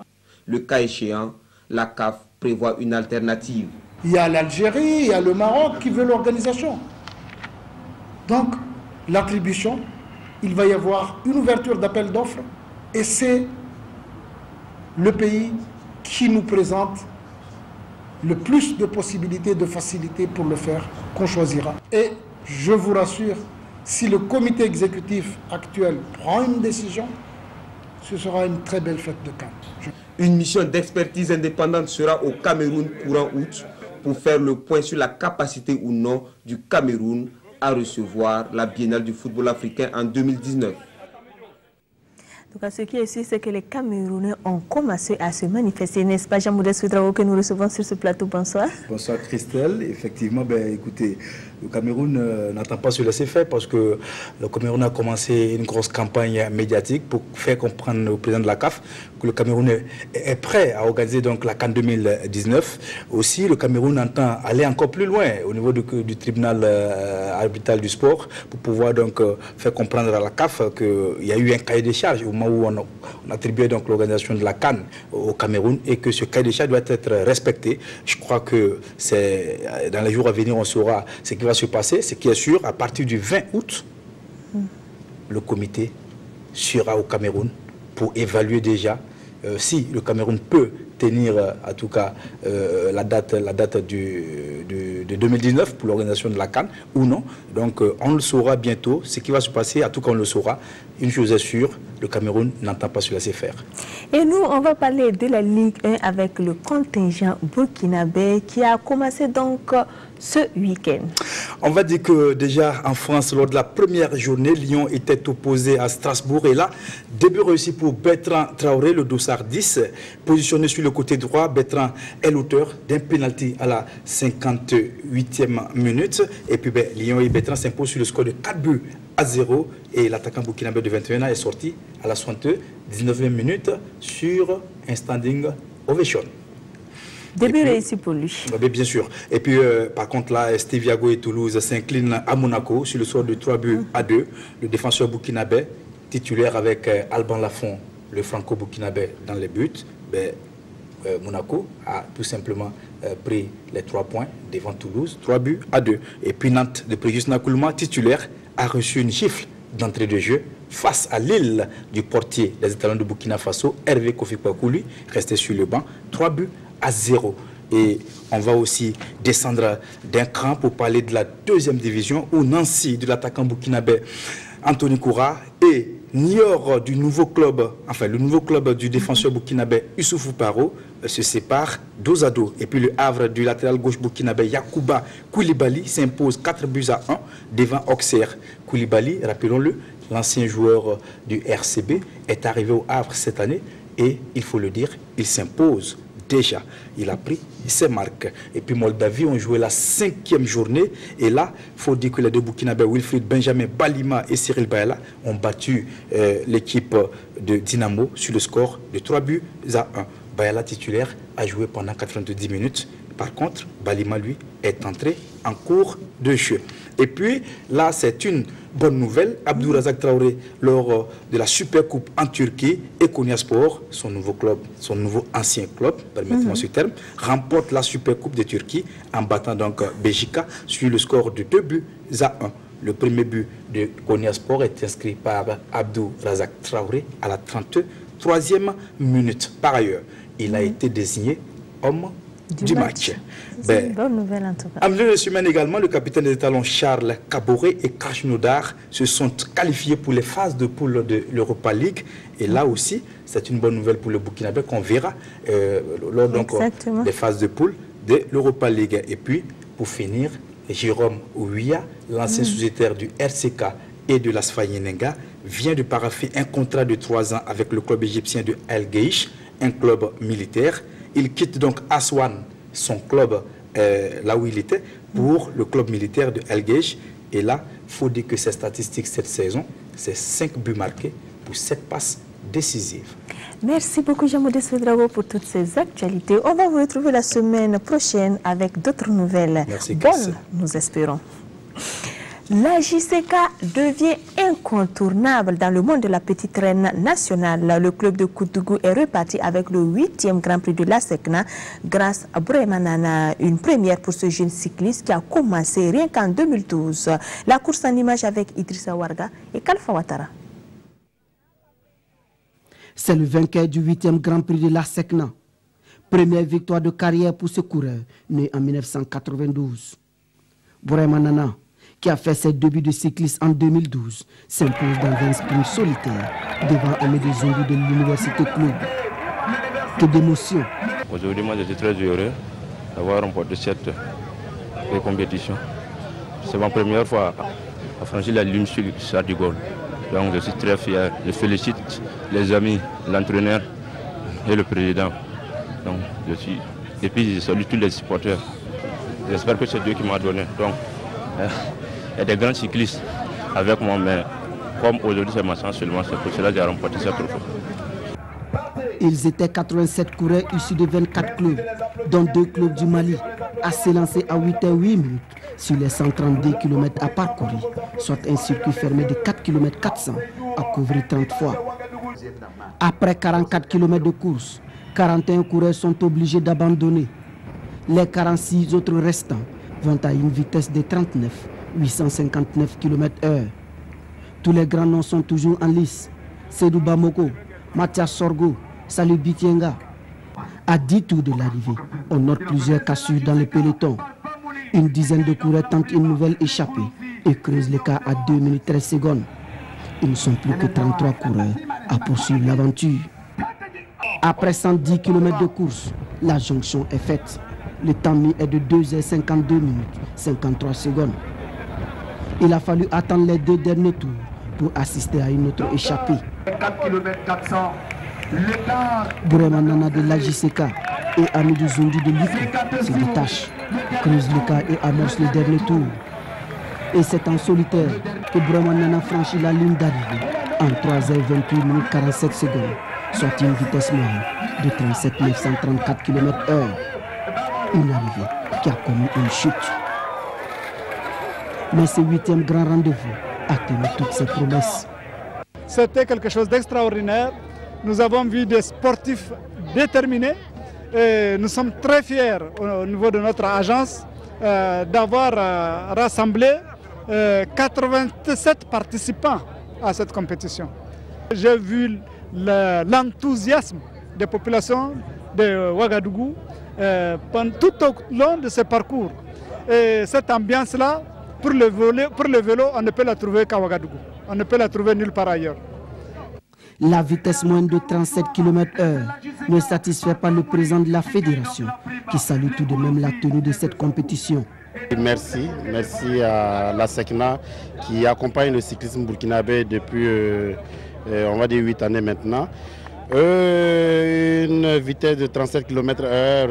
Le cas échéant, la CAF prévoit une alternative. Il y a l'Algérie, il y a le Maroc qui veut l'organisation. Donc, l'attribution, il va y avoir une ouverture d'appel d'offres et c'est le pays qui nous présente le plus de possibilités, de facilités pour le faire, qu'on choisira. Et je vous rassure, si le comité exécutif actuel prend une décision, ce sera une très belle fête de CAN. Une mission d'expertise indépendante sera au Cameroun courant août pour faire le point sur la capacité ou non du Cameroun à recevoir la Biennale du football africain en 2019. Donc, ce qui est sûr, c'est que les Camerounais ont commencé à se manifester, n'est-ce pas, Jean-Modeste Ouedraogo, que nous recevons sur ce plateau. Bonsoir. Bonsoir Christelle. Effectivement, écoutez, le Cameroun n'attend pas se laisser faire parce que le Cameroun a commencé une grosse campagne médiatique pour faire comprendre au président de la CAF que le Cameroun est prêt à organiser donc la CAN 2019. Aussi, le Cameroun entend aller encore plus loin au niveau du tribunal arbitral du sport pour pouvoir donc faire comprendre à la CAF qu'il y a eu un cahier de charges au moment où on attribuait donc l'organisation de la CAN au Cameroun et que ce cahier de charges doit être respecté. Je crois que c'est dans les jours à venir on saura ce qui va se passer. Ce qui est sûr, à partir du 20 août, le comité sera au Cameroun pour évaluer déjà si le Cameroun peut tenir en tout cas la date de 2019 pour l'organisation de la CAN ou non. Donc on le saura bientôt, ce qui va se passer, en tout cas on le saura. Une chose est sûre, le Cameroun n'entend pas se laisser faire. Et nous, on va parler de la Ligue 1 avec le contingent burkinabé qui a commencé donc ce week-end. On va dire que déjà en France, lors de la première journée, Lyon était opposé à Strasbourg. Et là, début réussi pour Bertrand Traoré, le dossard 10. Positionné sur le côté droit, Bertrand est l'auteur d'un pénalty à la 58e minute. Et puis Lyon et Bertrand s'imposent sur le score de 4-0. Et l'attaquant burkinabé de 21 ans est sorti à la 19e minute sur un standing ovation. Début réussi pour lui. Bien sûr. Et puis, par contre, là, Steviago et Toulouse s'inclinent à Monaco sur le score de 3-2. Le défenseur burkinabé, titulaire avec Alban Lafont, le franco-burkinabé dans les buts. Monaco a tout simplement pris les 3 points devant Toulouse, 3-2. Et puis Nantes de Préjus Nakoulma, titulaire, a reçu une gifle d'entrée de jeu face à l'île du portier des étalons de Burkina Faso, Hervé Kofi Kwakouli, resté sur le banc, 3-0. Et on va aussi descendre d'un cran pour parler de la 2e division où Nancy, de l'attaquant burkinabé Anthony Koura, et Niort du nouveau club, enfin le nouveau club du défenseur burkinabé Youssoufou Paro se séparent 2-2. Et puis le Havre du latéral gauche burkinabé Yacouba Koulibaly s'impose 4-1 devant Auxerre. Koulibaly, rappelons-le, l'ancien joueur du RCB, est arrivé au Havre cette année et il faut le dire, il s'impose déjà. Il a pris ses marques. Et puis Moldavie ont joué la 5e journée. Et là, il faut dire que les deux Burkinabés, Wilfried Benjamin Balima et Cyril Bayala, ont battu l'équipe de Dynamo sur le score de 3-1. Bayala, titulaire, a joué pendant 90 minutes. Par contre, Balima, lui, est entré en cours de jeu. Et puis, là, c'est une bonne nouvelle. Abdou Razak Traoré, lors de la Super Coupe en Turquie, et Konyaspor, son nouveau club, son nouveau ancien club, permettez-moi ce terme, remporte la Super Coupe de Turquie en battant donc Béjika sur le score de 2-1. Le premier but de Konyaspor est inscrit par Abdou Razak Traoré à la 33e minute. Par ailleurs, il a été désigné homme du match. C'est une bonne nouvelle en tout cas. En milieu de semaine également, le capitaine des étalons Charles Caboret et Krasnodar se sont qualifiés pour les phases de poule de l'Europa League. Et là aussi, c'est une bonne nouvelle pour le Burkinabé qu'on verra lors donc, des phases de poule de l'Europa League. Et puis, pour finir, Jérôme Ouia, l'ancien sociétaire du RCK et de l'Asfa Yenenga, vient de paraffer un contrat de 3 ans avec le club égyptien de El Geish, un club militaire. Il quitte donc Aswan, son club, là où il était, pour le club militaire de El Geish. Et là, il faut dire que ses statistiques cette saison, c'est 5 buts marqués pour 7 passes décisive. Merci beaucoup Jean-Modeste Ouedraogo pour toutes ces actualités. On va vous retrouver la semaine prochaine avec d'autres nouvelles. Merci, bonnes, nous espérons. La JCK devient incontournable dans le monde de la petite reine nationale. Le club de Koutougou est reparti avec le 8e Grand Prix de la SECNA grâce à Bouremanana, une première pour ce jeune cycliste qui a commencé rien qu'en 2012. La course en image avec Idrissa Warga et Kalfa Ouattara. C'est le vainqueur du 8e Grand Prix de la SECNA. Première victoire de carrière pour ce coureur, né en 1992. Bouremanana, qui a fait ses débuts de cycliste en 2012, s'impose dans un sprint solitaire devant Amédée Zungu de l'Université Club. Que d'émotion! Aujourd'hui, moi, je suis très heureux d'avoir remporté cette compétition. C'est ma première fois à franchir la ligne sur Charles de Gaulle. Donc, je suis très fier. Je félicite les amis, l'entraîneur et le président. Donc, et puis, je salue tous les supporters. J'espère que c'est Dieu qui m'a donné. Donc, il y a des grands cyclistes avec moi, mais comme aujourd'hui c'est ma chance seulement, c'est pour cela que j'ai remporté ce trophée. Ils étaient 87 coureurs issus de 24 clubs, dont 2 clubs du Mali, à s'élancer à 8h08 minutes sur les 132 km à parcourir, soit un circuit fermé de 4 km 400 à couvrir 30 fois. Après 44 km de course, 41 coureurs sont obligés d'abandonner. Les 46 autres restants vont à une vitesse de 859 km/h. Tous les grands noms sont toujours en lice. Sédou Bamoko, Mathias Sorgo, Salou Bitienga. À 10 tours de l'arrivée, on note plusieurs cassures dans le peloton. Une dizaine de coureurs tentent une nouvelle échappée et creusent l'écart à 2 minutes 13 secondes. Ils ne sont plus que 33 coureurs à poursuivre l'aventure. Après 110 km de course, la jonction est faite. Le temps mis est de 2h52 minutes 53 secondes. Il a fallu attendre les 2 derniers tours pour assister à une autre échappée. 4 km 400. Bouremanana de l'AJCK et Amidou Zundu de l'IFO se détachent, creusent l'écart et amorcent le dernier tour. Et c'est en solitaire que Bouremanana franchit la ligne d'arrivée en 3h28 minutes 47 secondes, soit une vitesse moyenne de 37 934 km/h. Une arrivée qui a commis une chute. Mais ce 8e grand rendez-vous a tenu toutes ses promesses. C'était quelque chose d'extraordinaire. Nous avons vu des sportifs déterminés et nous sommes très fiers au niveau de notre agence d'avoir rassemblé 87 participants à cette compétition. J'ai vu l'enthousiasme des populations de Ouagadougou tout au long de ce parcours. Et cette ambiance-là, pour le vélo, on ne peut la trouver qu'à Ouagadougou. On ne peut la trouver nulle part ailleurs. La vitesse moyenne de 37 km/h ne satisfait pas le président de la fédération, qui salue tout de même la tenue de cette compétition. Merci à la SECNA qui accompagne le cyclisme burkinabé depuis, on va dire, 8 années maintenant. Une vitesse de 37 km/h,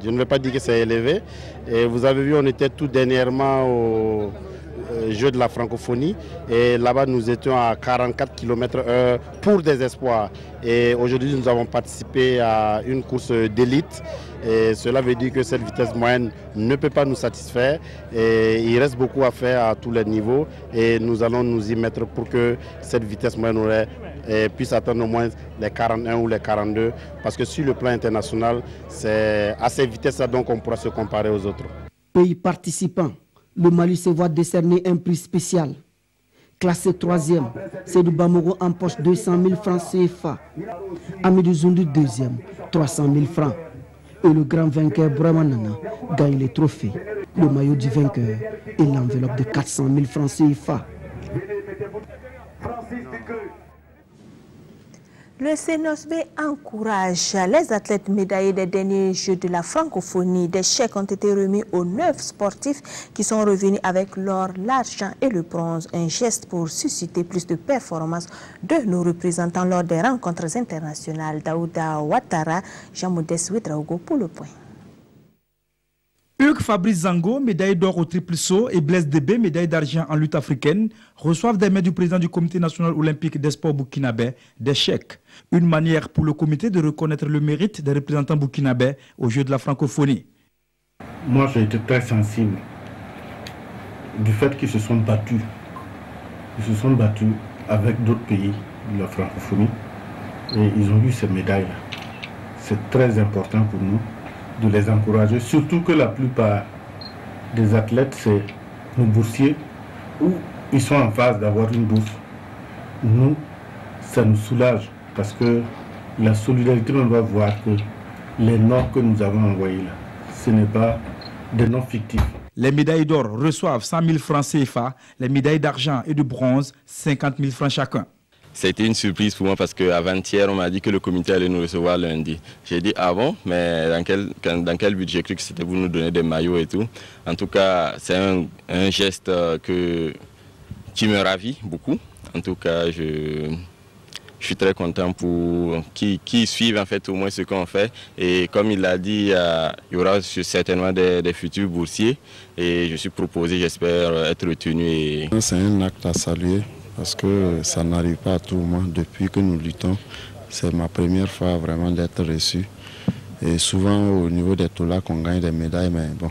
je ne vais pas dire que c'est élevé. Et vous avez vu, on était tout dernièrement au Jeux de la francophonie et là-bas nous étions à 44 km/h pour des espoirs. Et aujourd'hui nous avons participé à une course d'élite. Et cela veut dire que cette vitesse moyenne ne peut pas nous satisfaire et il reste beaucoup à faire à tous les niveaux et nous allons nous y mettre pour que cette vitesse moyenne puisse atteindre au moins les 41 ou les 42 parce que sur le plan international, c'est à ces vitesses-là donc on pourra se comparer aux autres. Pays participants, le Mali se voit décerner un prix spécial. Classé 3e, Sédou Bamoko empoche 200 000 francs CFA. Amidou Zundu 2e, 300 000 francs. Et le grand vainqueur Bouremanana gagne les trophées, le maillot du vainqueur et l'enveloppe de 400 000 francs CFA. Le CNOSB encourage les athlètes médaillés des derniers Jeux de la francophonie. Des chèques ont été remis aux 9 sportifs qui sont revenus avec l'or, l'argent et le bronze. Un geste pour susciter plus de performances de nos représentants lors des rencontres internationales. Daouda Ouattara, Jean-Modeste Ouedraogo pour le point. Hugues Fabrice Zango, médaille d'or au triple saut, et Blaise Debé, médaille d'argent en lutte africaine, reçoivent des mains du président du Comité national olympique des sports burkinabé des chèques. Une manière pour le comité de reconnaître le mérite des représentants burkinabés aux Jeux de la francophonie. Moi, j'ai été très sensible du fait qu'ils se sont battus. Ils se sont battus avec d'autres pays de la francophonie et ils ont eu ces médailles-là. C'est très important pour nous de les encourager, surtout que la plupart des athlètes, c'est nos boursiers, ou ils sont en phase d'avoir une bourse. Nous, ça nous soulage, parce que la solidarité, on doit voir que les noms que nous avons envoyés là, ce n'est pas des noms fictifs. Les médailles d'or reçoivent 100 000 francs CFA, les médailles d'argent et de bronze, 50 000 francs chacun. Ça a été une surprise pour moi parce qu'avant-hier, on m'a dit que le comité allait nous recevoir lundi. J'ai dit ah bon, mais dans quel but? J'ai cru que c'était pour nous donner des maillots et tout. En tout cas, c'est un geste qui me ravit beaucoup. En tout cas, je suis très content pour qui suivent en fait au moins ce qu'on fait. Et comme il l'a dit, il y aura certainement des futurs boursiers. Et je suis proposé, j'espère, être retenu. C'est un acte à saluer. Parce que ça n'arrive pas à tout moment. Depuis que nous luttons, c'est ma première fois vraiment d'être reçu. Et souvent au niveau des Toulacs, on gagne des médailles, mais bon,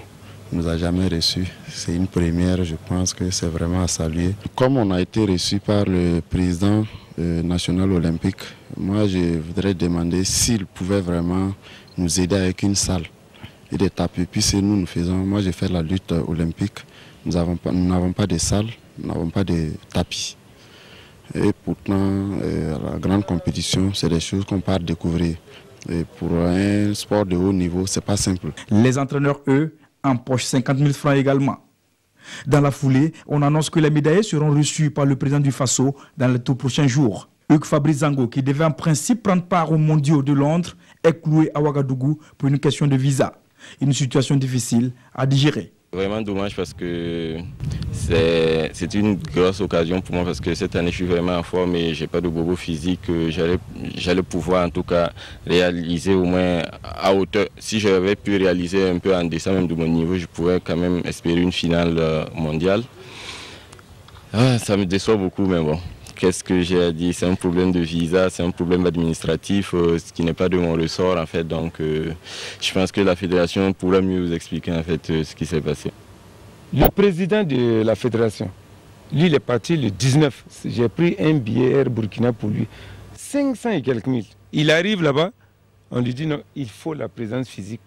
on ne nous a jamais reçus. C'est une première, je pense que c'est vraiment à saluer. Comme on a été reçu par le président national olympique, moi je voudrais demander s'il pouvait vraiment nous aider avec une salle et des tapis. Puis nous faisons, moi j'ai fait la lutte olympique, nous n'avons pas de salle, nous n'avons pas de tapis. Et pourtant, la grande compétition, c'est des choses qu'on part découvrir. Et pour un sport de haut niveau, ce n'est pas simple. Les entraîneurs, eux, empochent 50 000 francs également. Dans la foulée, on annonce que les médaillés seront reçus par le président du Faso dans les tout prochains jours. Hugues Fabrice Zango, qui devait en principe prendre part aux mondiaux de Londres, est cloué à Ouagadougou pour une question de visa. Une situation difficile à digérer. Vraiment dommage parce que c'est une grosse occasion pour moi parce que cette année je suis vraiment en forme et j'ai pas de bobo physique. J'allais pouvoir en tout cas réaliser au moins à hauteur. Si j'avais pu réaliser un peu en descendant même de mon niveau, je pourrais quand même espérer une finale mondiale. Ça me déçoit beaucoup, mais bon. Qu'est-ce que j'ai à dire? C'est un problème de visa, c'est un problème administratif, ce qui n'est pas de mon ressort en fait. Donc je pense que la fédération pourra mieux vous expliquer en fait ce qui s'est passé. Le président de la fédération, lui il est parti le 19. J'ai pris un billet Air Burkina pour lui. 500 et quelques mille. Il arrive là-bas, on lui dit non, il faut la présence physique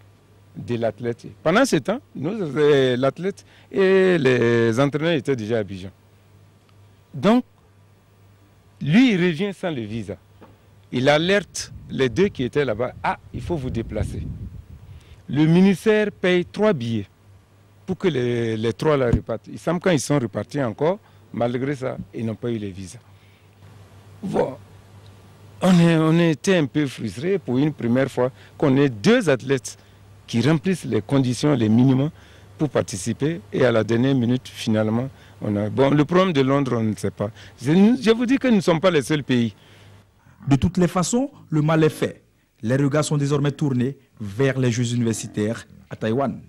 de l'athlète. Pendant ce temps, l'athlète et les entraîneurs étaient déjà à Abidjan. Donc, lui, il revient sans le visa. Il alerte les deux qui étaient là-bas. Ah, il faut vous déplacer. Le ministère paye 3 billets pour que les 3 la repartent. Il semble quand ils sont repartis encore, malgré ça, ils n'ont pas eu les visas. Bon, on était un peu frustrés pour une première fois qu'on ait 2 athlètes qui remplissent les conditions, les minimums pour participer. Et à la dernière minute, finalement, bon, le problème de Londres, on ne sait pas. Je vous dis que nous ne sommes pas les seuls pays. De toutes les façons, le mal est fait. Les regards sont désormais tournés vers les Jeux universitaires à Taïwan.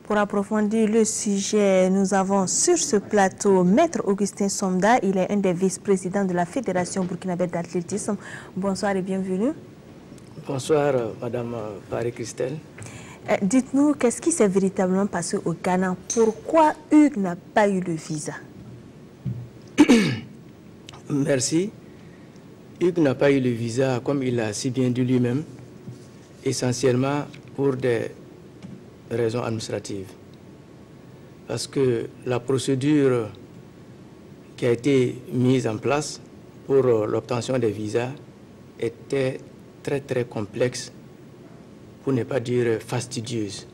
Pour approfondir le sujet, nous avons sur ce plateau Maître Augustin Somda. Il est un des vice-présidents de la Fédération burkinabé d'athlétisme. Bonsoir et bienvenue. Bonsoir, Madame Marie-Christelle. Dites-nous, qu'est-ce qui s'est véritablement passé au Ghana? Pourquoi Hugues n'a pas eu le visa? Merci. Hugues n'a pas eu le visa, comme il l'a si bien dit lui-même, essentiellement pour des raisons administratives. Parce que la procédure qui a été mise en place pour l'obtention des visas était très complexe, pour ne pas dire fastidieuse.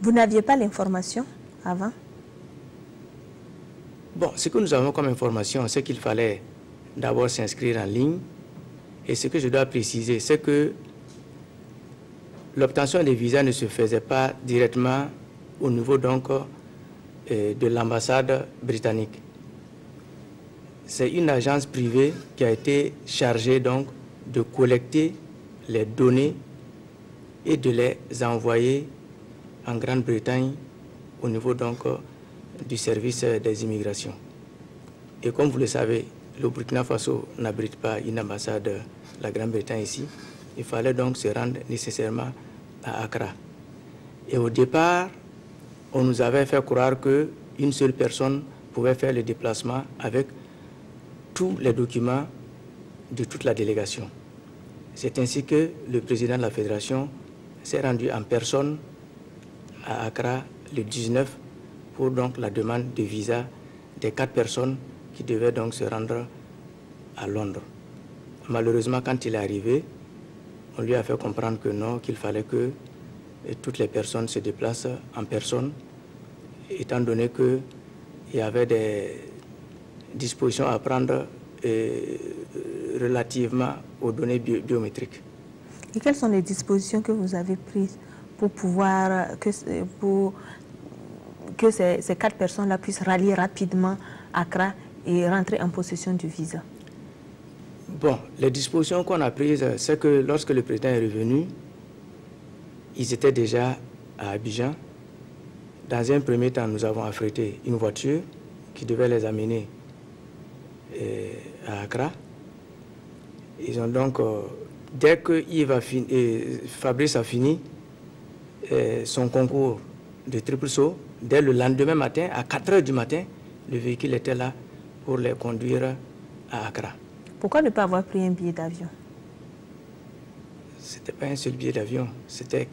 Vous n'aviez pas l'information avant? Bon, ce que nous avons comme information, c'est qu'il fallait d'abord s'inscrire en ligne. Et ce que je dois préciser, c'est que l'obtention des visas ne se faisait pas directement au niveau donc de l'ambassade britannique. C'est une agence privée qui a été chargée donc de collecter les données et de les envoyer en Grande-Bretagne au niveau donc du service des immigrations. Et comme vous le savez, le Burkina Faso n'abrite pas une ambassade de la Grande-Bretagne ici. Il fallait donc se rendre nécessairement à Accra. Et au départ, on nous avait fait croire qu'une seule personne pouvait faire le déplacement avec tous les documents de toute la délégation. C'est ainsi que le président de la fédération s'est rendu en personne à Accra le 19 pour donc la demande de visa des 4 personnes qui devaient donc se rendre à Londres. Malheureusement, quand il est arrivé, on lui a fait comprendre que non, qu'il fallait que toutes les personnes se déplacent en personne, étant donné qu'il y avait des dispositions à prendre relativement aux données biométriques. Et quelles sont les dispositions que vous avez prises pour pouvoir que ces 4 personnes-là puissent rallier rapidement Accra et rentrer en possession du visa? Bon, les dispositions qu'on a prises, c'est que lorsque le président est revenu, ils étaient déjà à Abidjan. Dans un premier temps, nous avons affrété une voiture qui devait les amener à Accra. Ils ont donc, dès que Fabrice a fini son concours de triple saut, dès le lendemain matin, à 4 h du matin, le véhicule était là pour les conduire à Accra. Pourquoi ne pas avoir pris un billet d'avion? Ce n'était pas un seul billet d'avion, c'était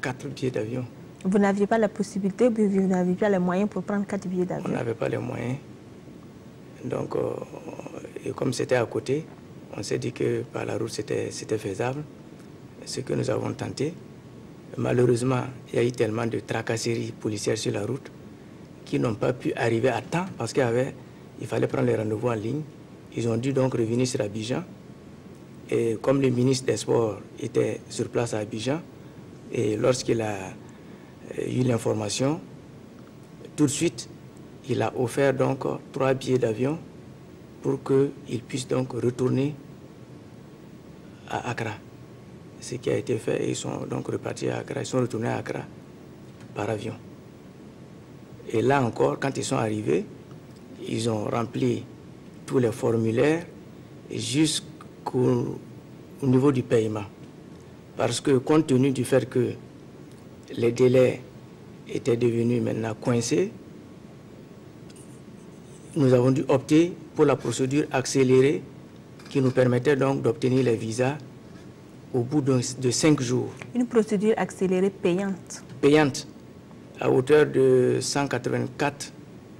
4 billets d'avion. Vous n'aviez pas la possibilité, vous n'aviez pas les moyens pour prendre 4 billets d'avion? On n'avait pas les moyens. Donc, et comme c'était à côté, on s'est dit que par la route c'était faisable. Ce que nous avons tenté. Malheureusement, il y a eu tellement de tracasseries policières sur la route qui n'ont pas pu arriver à temps parce qu'il fallait prendre les rendez-vous en ligne. Ils ont dû donc revenir sur Abidjan. Et comme le ministre des Sports était sur place à Abidjan, et lorsqu'il a eu l'information, tout de suite, il a offert donc 3 billets d'avion pour qu'ils puissent donc retourner à Accra. Ce qui a été fait, et ils sont donc repartis à Accra, ils sont retournés à Accra par avion. Et là encore, quand ils sont arrivés, ils ont rempli tous les formulaires jusqu'au niveau du paiement. Parce que compte tenu du fait que les délais étaient devenus maintenant coincés, nous avons dû opter pour la procédure accélérée qui nous permettait donc d'obtenir les visas au bout de 5 jours. Une procédure accélérée payante? Payante, à hauteur de 184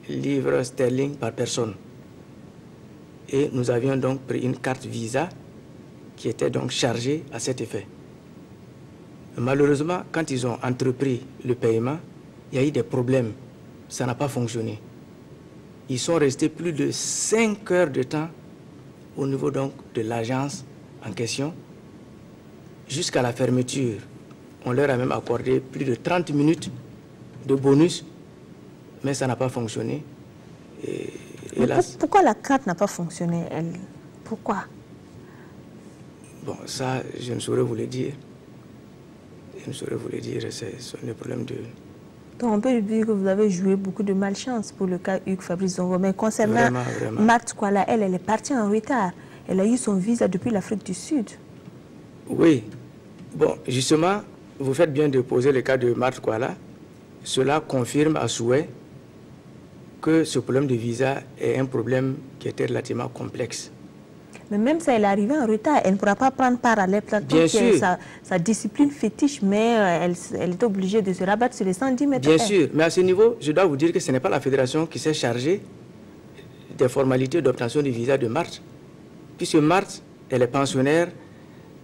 livres sterling par personne. Et nous avions donc pris une carte visa qui était donc chargée à cet effet. Malheureusement, quand ils ont entrepris le paiement, il y a eu des problèmes. Ça n'a pas fonctionné. Ils sont restés plus de 5 heures de temps au niveau donc de l'agence en question, jusqu'à la fermeture. On leur a même accordé plus de 30 minutes de bonus, mais ça n'a pas fonctionné. Et, hélas. Pourquoi la carte n'a pas fonctionné, elle? Pourquoi? Bon, ça, je ne saurais vous le dire. Je ne saurais vous le dire, c'est le problème de... Donc on peut dire que vous avez joué beaucoup de malchance pour le cas Hugues Fabrice Zongo. Mais concernant Marthe Kouala, elle est partie en retard. Elle a eu son visa depuis l'Afrique du Sud. Oui. Bon, justement, vous faites bien de poser le cas de Marthe Kouala. Cela confirme à souhait que ce problème de visa est un problème qui était relativement complexe. Mais même si elle est arrivée en retard, elle ne pourra pas prendre part à l'éplateau qui est sa discipline fétiche, mais elle est obligée de se rabattre sur les 110 mètres. Bien sûr, mais à ce niveau, je dois vous dire que ce n'est pas la fédération qui s'est chargée des formalités d'obtention du visa de Marthe, puisque Marthe, elle est pensionnaire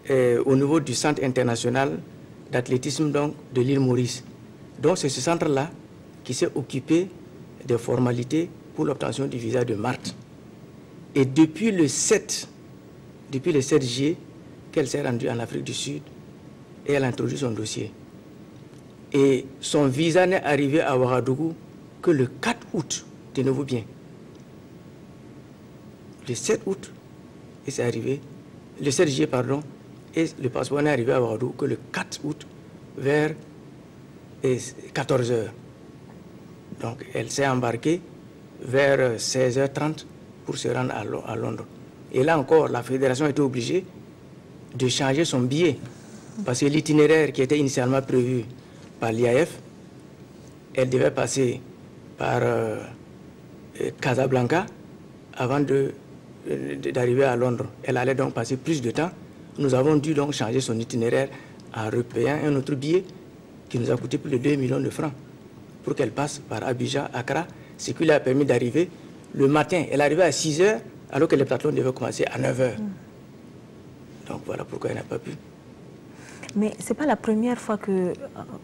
au niveau du centre international d'athlétisme de l'île Maurice. Donc c'est ce centre-là qui s'est occupé des formalités pour l'obtention du visa de Marthe. Et depuis le 7 juillet, qu'elle s'est rendue en Afrique du Sud, et elle a introduit son dossier. Et son visa n'est arrivé à Ouagadougou que le 4 août, tenez-vous bien. Le 7 août, et c'est arrivé le 7 juillet, pardon, et le passeport n'est arrivé à Ouagadougou que le 4 août vers 14 h. Donc elle s'est embarquée vers 16h30 pour se rendre à Londres. Et là encore, la fédération était obligée de changer son billet parce que l'itinéraire qui était initialement prévu par l'IAF, elle devait passer par Casablanca avant d'arriver à Londres. Elle allait donc passer plus de temps. Nous avons dû donc changer son itinéraire en repayant un autre billet qui nous a coûté plus de 2 millions de francs pour qu'elle passe par Abidjan, Accra, ce qui lui a permis d'arriver le matin. Elle est arrivée à 6 h alors que les plateaux devaient commencer à 9 h. Donc voilà pourquoi elle n'a pas pu. Mais ce n'est pas la première fois que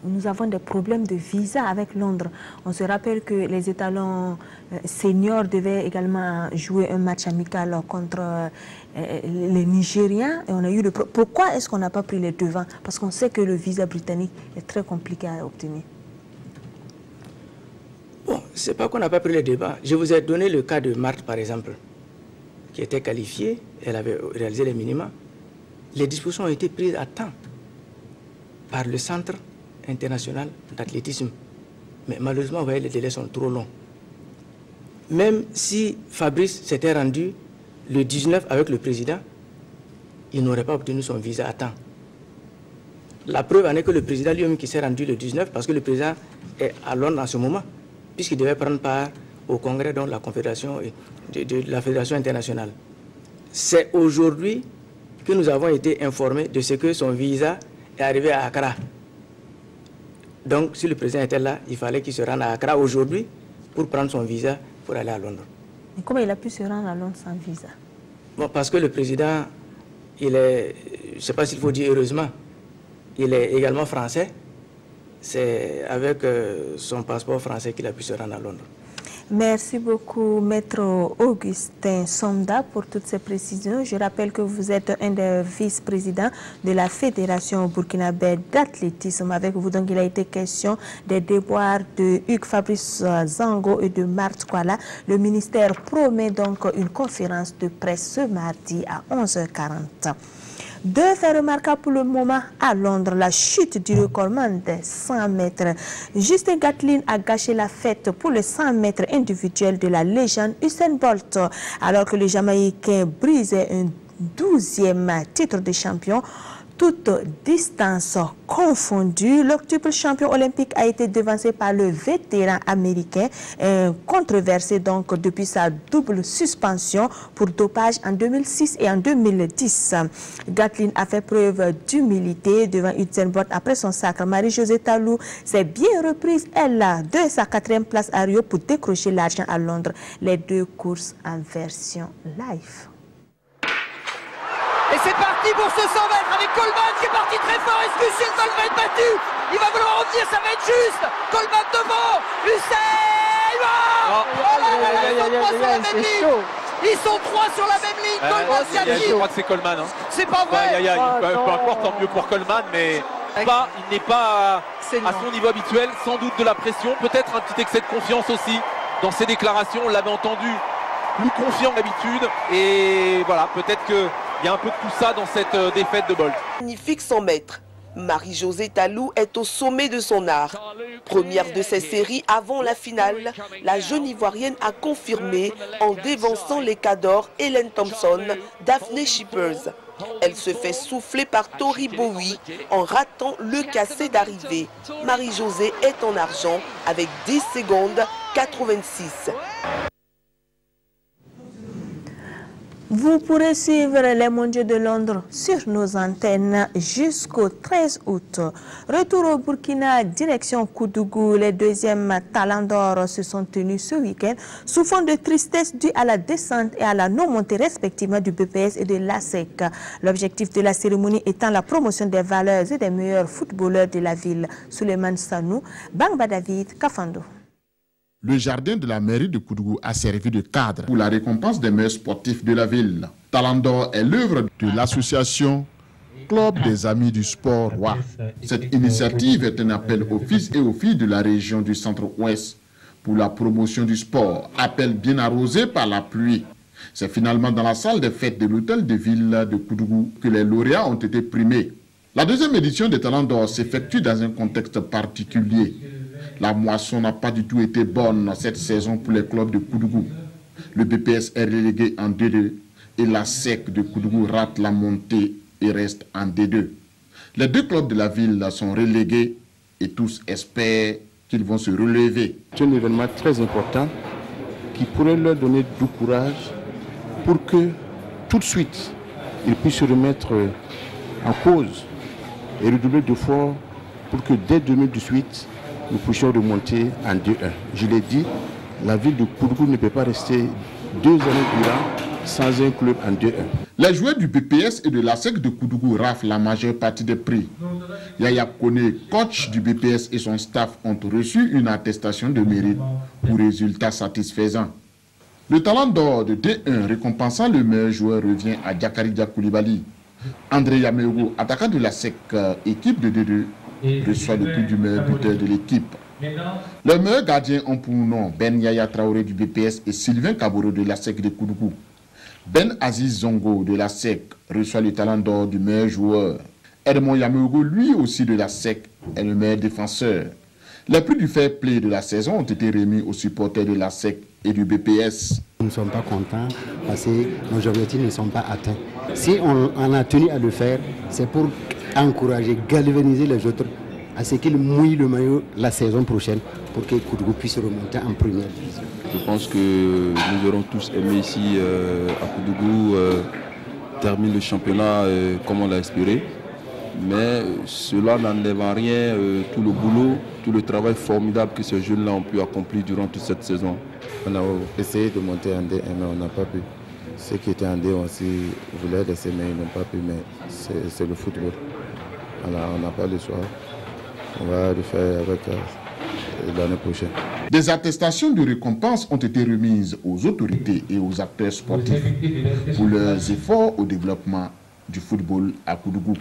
nous avons des problèmes de visa avec Londres. On se rappelle que les étalons seniors devaient également jouer un match amical contre les Nigériens. Et on a eu Pourquoi est-ce qu'on n'a pas pris les devants? Parce qu'on sait que le visa britannique est très compliqué à obtenir. Bon, ce n'est pas qu'on n'a pas pris les devants. Je vous ai donné le cas de Marthe, par exemple, qui était qualifiée. Elle avait réalisé les minima. Les dispositions ont été prises à temps par le Centre international d'athlétisme. Mais malheureusement, vous voyez, les délais sont trop longs. Même si Fabrice s'était rendu le 19 avec le président, il n'aurait pas obtenu son visa à temps. La preuve en est que le président lui-même qui s'est rendu le 19, parce que le président est à Londres en ce moment, puisqu'il devait prendre part au congrès de la Confédération, de la Fédération internationale. C'est aujourd'hui que nous avons été informés de ce que son visa est arrivé à Accra. Donc, si le président était là, il fallait qu'il se rende à Accra aujourd'hui pour prendre son visa pour aller à Londres. Mais comment il a pu se rendre à Londres sans visa? Bon, parce que le président, il est, je ne sais pas s'il faut dire heureusement, il est également français. C'est avec son passeport français qu'il a pu se rendre à Londres. Merci beaucoup, Maître Augustin Somda, pour toutes ces précisions. Je rappelle que vous êtes un des vice-présidents de la Fédération burkinabé d'athlétisme. Avec vous, donc, il a été question des déboires de Hugues Fabrice Zango et de Marthe Kwala. Le ministère promet donc une conférence de presse ce mardi à 11 h 40. Deux faits remarquables pour le moment à Londres, la chute du recordman des 100 mètres. Justin Gatlin a gâché la fête pour le 100 mètres individuel de la légende Usain Bolt, alors que le Jamaïcain brisait un 12e titre de champion. Toute distance confondue, l'octuple champion olympique a été devancé par le vétéran américain, controversé donc depuis sa double suspension pour dopage en 2006 et en 2010. Gatlin a fait preuve d'humilité devant Usain Bolt après son sacre. Marie-Josée Talou s'est bien reprise, elle, de sa 4e place à Rio pour décrocher l'argent à Londres. Les deux courses en version live. Et c'est parti pour ce 100 mètres avec Coleman qui est parti très fort. Est-ce que Usain Bolt va être battu? Il va vouloir revenir, ça va être juste. Coleman devant, Usain. Ils sont trois sur la même ligne. Coleman qui a dit. Je crois que c'est Coleman. Hein. C'est pas vrai. Peu importe, tant mieux pour Coleman, mais il n'est pas à son niveau habituel. Sans doute de la pression, peut-être un petit excès de confiance aussi dans ses déclarations. On l'avait entendu plus confiant d'habitude. Et voilà, peut-être que il y a un peu de tout ça dans cette défaite de Bolt. Magnifique 100 mètres. Marie-Josée Talou est au sommet de son art. Première de ses séries avant la finale, la jeune Ivoirienne a confirmé en dévançant les cadors Hélène Thompson, Daphné Shippers. Elle se fait souffler par Tori Bowie en ratant le cassé d'arrivée. Marie-Josée est en argent avec 10 secondes 86. Vous pourrez suivre les mondiaux de Londres sur nos antennes jusqu'au 13 août. Retour au Burkina, direction Koudougou. Les deuxièmes talents d'or se sont tenus ce week-end sous fond de tristesse due à la descente et à la non-montée respectivement du BPS et de l'ASEC. L'objectif de la cérémonie étant la promotion des valeurs et des meilleurs footballeurs de la ville. Souleymane Sanou, Bangba David, Kafando. Le jardin de la mairie de Koudougou a servi de cadre pour la récompense des meilleurs sportifs de la ville. Talent d'or est l'œuvre de l'association Club des Amis du Sport Roi. Cette initiative est un appel aux fils et aux filles de la région du centre-ouest pour la promotion du sport. Appel bien arrosé par la pluie. C'est finalement dans la salle des fêtes de l'hôtel de ville de Koudougou que les lauréats ont été primés. La deuxième édition des Talents d'Or s'effectue dans un contexte particulier. La moisson n'a pas du tout été bonne cette saison pour les clubs de Koudougou. Le BPS est relégué en D2 et la SEC de Koudougou rate la montée et reste en D2. Les deux clubs de la ville sont relégués et tous espèrent qu'ils vont se relever. C'est un événement très important qui pourrait leur donner du courage pour que tout de suite ils puissent se remettre en cause et redoubler d'efforts pour que dès 2018 nous puissions remonter en D1. Je l'ai dit, la ville de Koudougou ne peut pas rester 2 années durant sans un club en D1. Les joueurs du BPS et de la SEC de Koudougou raflent la majeure partie des prix. Yaya Kone, coach du BPS, et son staff ont reçu une attestation de mérite pour résultats satisfaisants. Le talent d'or de D1 récompensant le meilleur joueur revient à Diakaridja Koulibaly. André Yameogo, attaquant de la SEC équipe de D2, reçoit le prix du meilleur buteur de l'équipe. Les meilleurs gardiens ont pour nom Ben Yaya Traoré du BPS et Sylvain Kaboro de la SEC de Koudougou. Ben Aziz Zongo de la SEC reçoit le talent d'or du meilleur joueur. Edmond Yameogo, lui aussi de la SEC, est le meilleur défenseur. Les prix du fair play de la saison ont été remis aux supporters de la SEC et du BPS. Nous ne sommes pas contents parce que nos objectifs ne sont pas atteints. Si on a tenu à le faire, c'est pour encourager, galvaniser les autres à ce qu'ils mouillent le maillot la saison prochaine pour que Koudougou puisse remonter en première division. Je pense que nous aurons tous aimé ici à Koudougou terminer le championnat comme on l'a espéré. Mais cela n'enlève en rien tout le boulot, tout le travail formidable que ces jeunes-là ont pu accomplir durant toute cette saison. On a essayé de monter en D1, mais on n'a pas pu. Ceux qui étaient en D1 aussi voulaient laisser, mais ils n'ont pas pu. Mais c'est le football. Voilà, on n'a pas le choix. On va le faire avec l'année prochaine. Des attestations de récompense ont été remises aux autorités et aux acteurs sportifs pour leurs efforts au développement du football à Koudougou.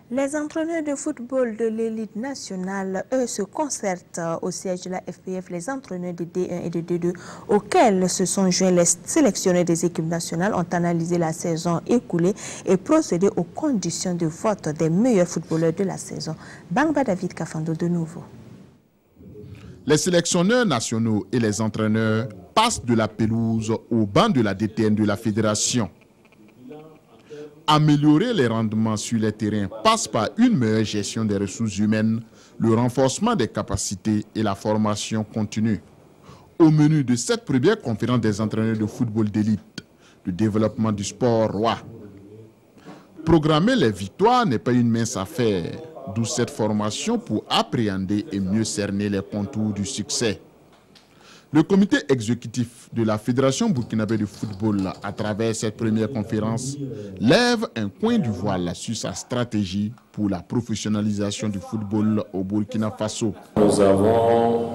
Les entraîneurs de football de l'élite nationale, eux, se concertent au siège de la FPF. Les entraîneurs de D1 et de D2 auxquels se sont joints les sélectionneurs des équipes nationales ont analysé la saison écoulée et procédé aux conditions de vote des meilleurs footballeurs de la saison. Bangba David Kafando de nouveau. Les sélectionneurs nationaux et les entraîneurs passent de la pelouse au banc de la DTN de la fédération. Améliorer les rendements sur les terrains passe par une meilleure gestion des ressources humaines, le renforcement des capacités et la formation continue. Au menu de cette première conférence des entraîneurs de football d'élite, le développement du sport roi. Programmer les victoires n'est pas une mince affaire, d'où cette formation pour appréhender et mieux cerner les contours du succès. Le comité exécutif de la Fédération burkinabé de football, à travers cette première conférence, lève un coin du voile sur sa stratégie pour la professionnalisation du football au Burkina Faso. Nous avons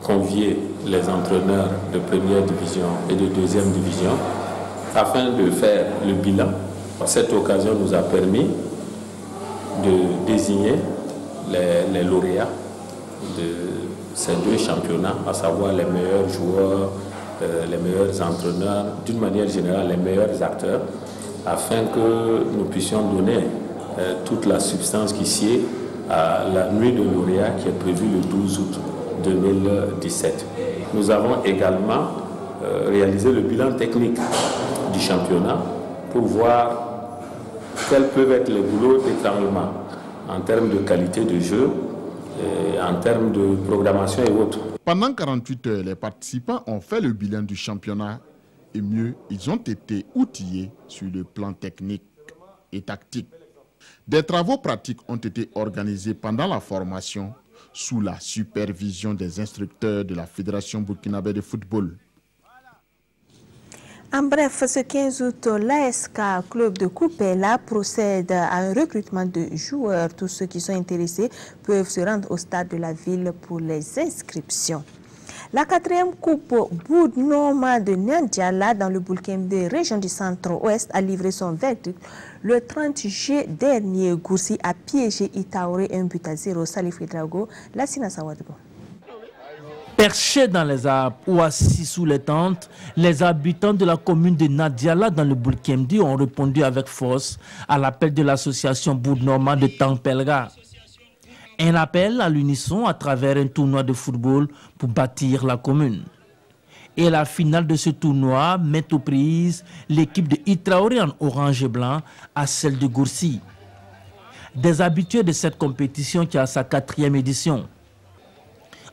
convié les entraîneurs de première division et de deuxième division afin de faire le bilan. Cette occasion nous a permis de désigner les lauréats de ces deux championnats, à savoir les meilleurs joueurs, les meilleurs entraîneurs, d'une manière générale les meilleurs acteurs, afin que nous puissions donner toute la substance qui sied à la nuit de lauréats qui est prévue le 12 août 2017. Nous avons également réalisé le bilan technique du championnat pour voir quels peuvent être les boulots d'étranglement en termes de qualité de jeu, en termes de programmation et autres. Pendant 48 heures, les participants ont fait le bilan du championnat et mieux, ils ont été outillés sur le plan technique et tactique. Des travaux pratiques ont été organisés pendant la formation sous la supervision des instructeurs de la Fédération burkinabé de football. En bref, ce 15 août, l'ASK Club de Koupela procède à un recrutement de joueurs. Tous ceux qui sont intéressés peuvent se rendre au stade de la ville pour les inscriptions. La 4e coupe Boudnoma de Niandjala dans le Boulkembe, région du centre-ouest, a livré son verdict le 30 juillet dernier. Goursi a piégé Itaoré 1-0. Salif Drago, Lassina Sawadbo. Perchés dans les arbres ou assis sous les tentes, les habitants de la commune de Nadiala dans le Boulkemdi ont répondu avec force à l'appel de l'association Bourg-Normand de Tampelga. Un appel à l'unisson à travers un tournoi de football pour bâtir la commune. Et la finale de ce tournoi met aux prises l'équipe de Itraoré en orange et blanc à celle de Goursi. Des habitués de cette compétition qui a sa 4e édition.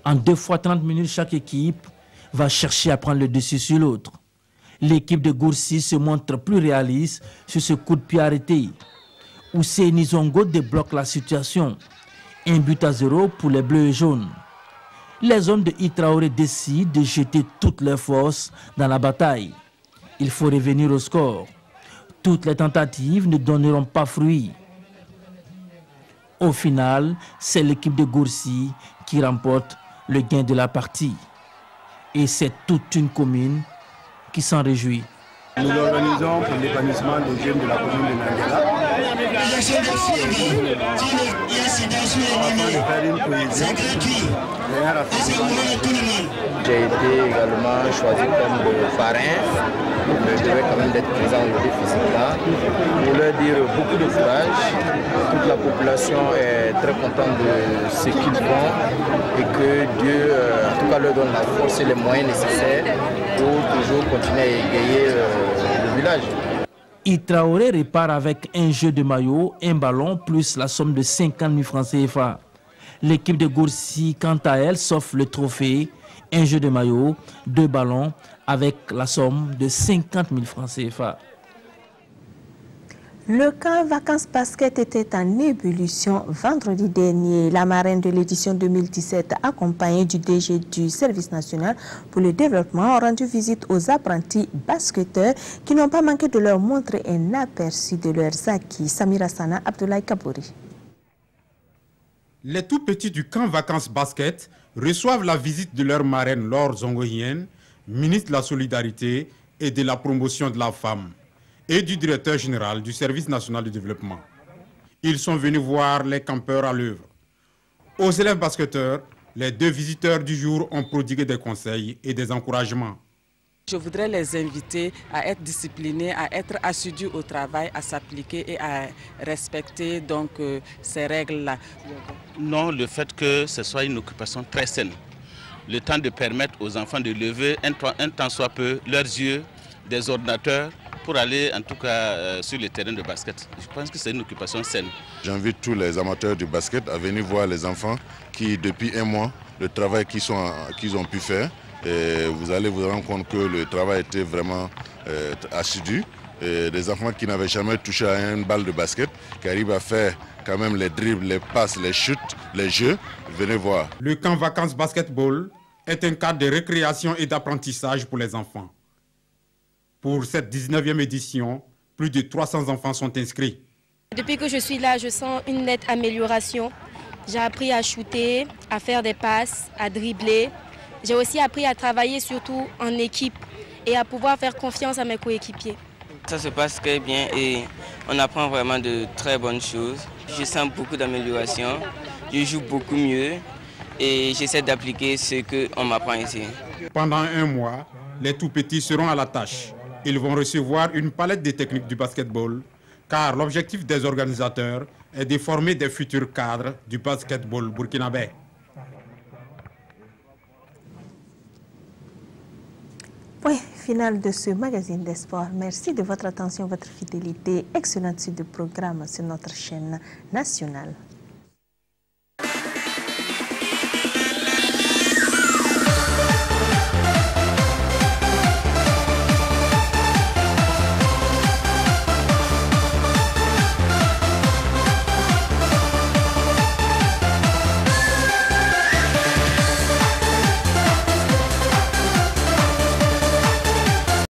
En 2 fois 30 minutes, chaque équipe va chercher à prendre le dessus sur l'autre. L'équipe de Goursi se montre plus réaliste sur ce coup de pied arrêté. Ousseini Zongo débloque la situation. 1-0 pour les bleus et jaunes. Les hommes de Itraoré décident de jeter toutes leurs forces dans la bataille. Il faut revenir au score. Toutes les tentatives ne donneront pas fruit. Au final, c'est l'équipe de Goursi qui remporte le gain de la partie. Et c'est toute une commune qui s'en réjouit. Nous l'organisons pour l'épanouissement des jeunes de la commune de Nadiala. J'ai été également choisi comme le parrain. Je devais quand même être présent au déficit là. Pour leur dire beaucoup de courage. Toute la population est très contente de ce qu'ils font et que Dieu en tout cas leur donne la force et les moyens nécessaires pour toujours continuer à égayer le village. Itraoré repart avec un jeu de maillot, un ballon plus la somme de 50 000 francs CFA. L'équipe de Goursi, quant à elle, s'offre le trophée, un jeu de maillot, 2 ballons avec la somme de 50 000 francs CFA. Le camp vacances basket était en ébullition vendredi dernier. La marraine de l'édition 2017, accompagnée du DG du Service national pour le développement, a rendu visite aux apprentis basketteurs qui n'ont pas manqué de leur montrer un aperçu de leurs acquis. Samira Sana, Abdoulaye Kabouri. Les tout petits du camp vacances basket reçoivent la visite de leur marraine Laure Zongohienne, ministre de la Solidarité et de la Promotion de la Femme, et du directeur général du Service national du développement. Ils sont venus voir les campeurs à l'œuvre. Aux élèves basketteurs, les 2 visiteurs du jour ont prodigué des conseils et des encouragements. Je voudrais les inviter à être disciplinés, à être assidus au travail, à s'appliquer et à respecter donc ces règles-là. Non, le fait que ce soit une occupation très saine. Le temps de permettre aux enfants de lever un temps soit peu leurs yeux des ordinateurs pour aller en tout cas sur le terrain de basket. Je pense que c'est une occupation saine. J'invite tous les amateurs du basket à venir voir les enfants qui depuis 1 mois, le travail qu'ils ont pu faire. Et vous allez vous rendre compte que le travail était vraiment assidu. Et des enfants qui n'avaient jamais touché à une balle de basket, qui arrivent à faire quand même les dribbles, les passes, les chutes, les jeux, venez voir. Le camp vacances basketball est un cadre de récréation et d'apprentissage pour les enfants. Pour cette 19e édition, plus de 300 enfants sont inscrits. Depuis que je suis là, je sens une nette amélioration. J'ai appris à shooter, à faire des passes, à dribbler. J'ai aussi appris à travailler surtout en équipe et à pouvoir faire confiance à mes coéquipiers. Ça se passe très bien et on apprend vraiment de très bonnes choses. Je sens beaucoup d'amélioration, je joue beaucoup mieux et j'essaie d'appliquer ce qu'on m'apprend ici. Pendant 1 mois, les tout-petits seront à la tâche. Ils vont recevoir une palette de techniques du basketball, car l'objectif des organisateurs est de former des futurs cadres du basketball burkinabé. Point final de ce magazine des sports. Merci de votre attention, votre fidélité. Excellente suite de programme sur notre chaîne nationale.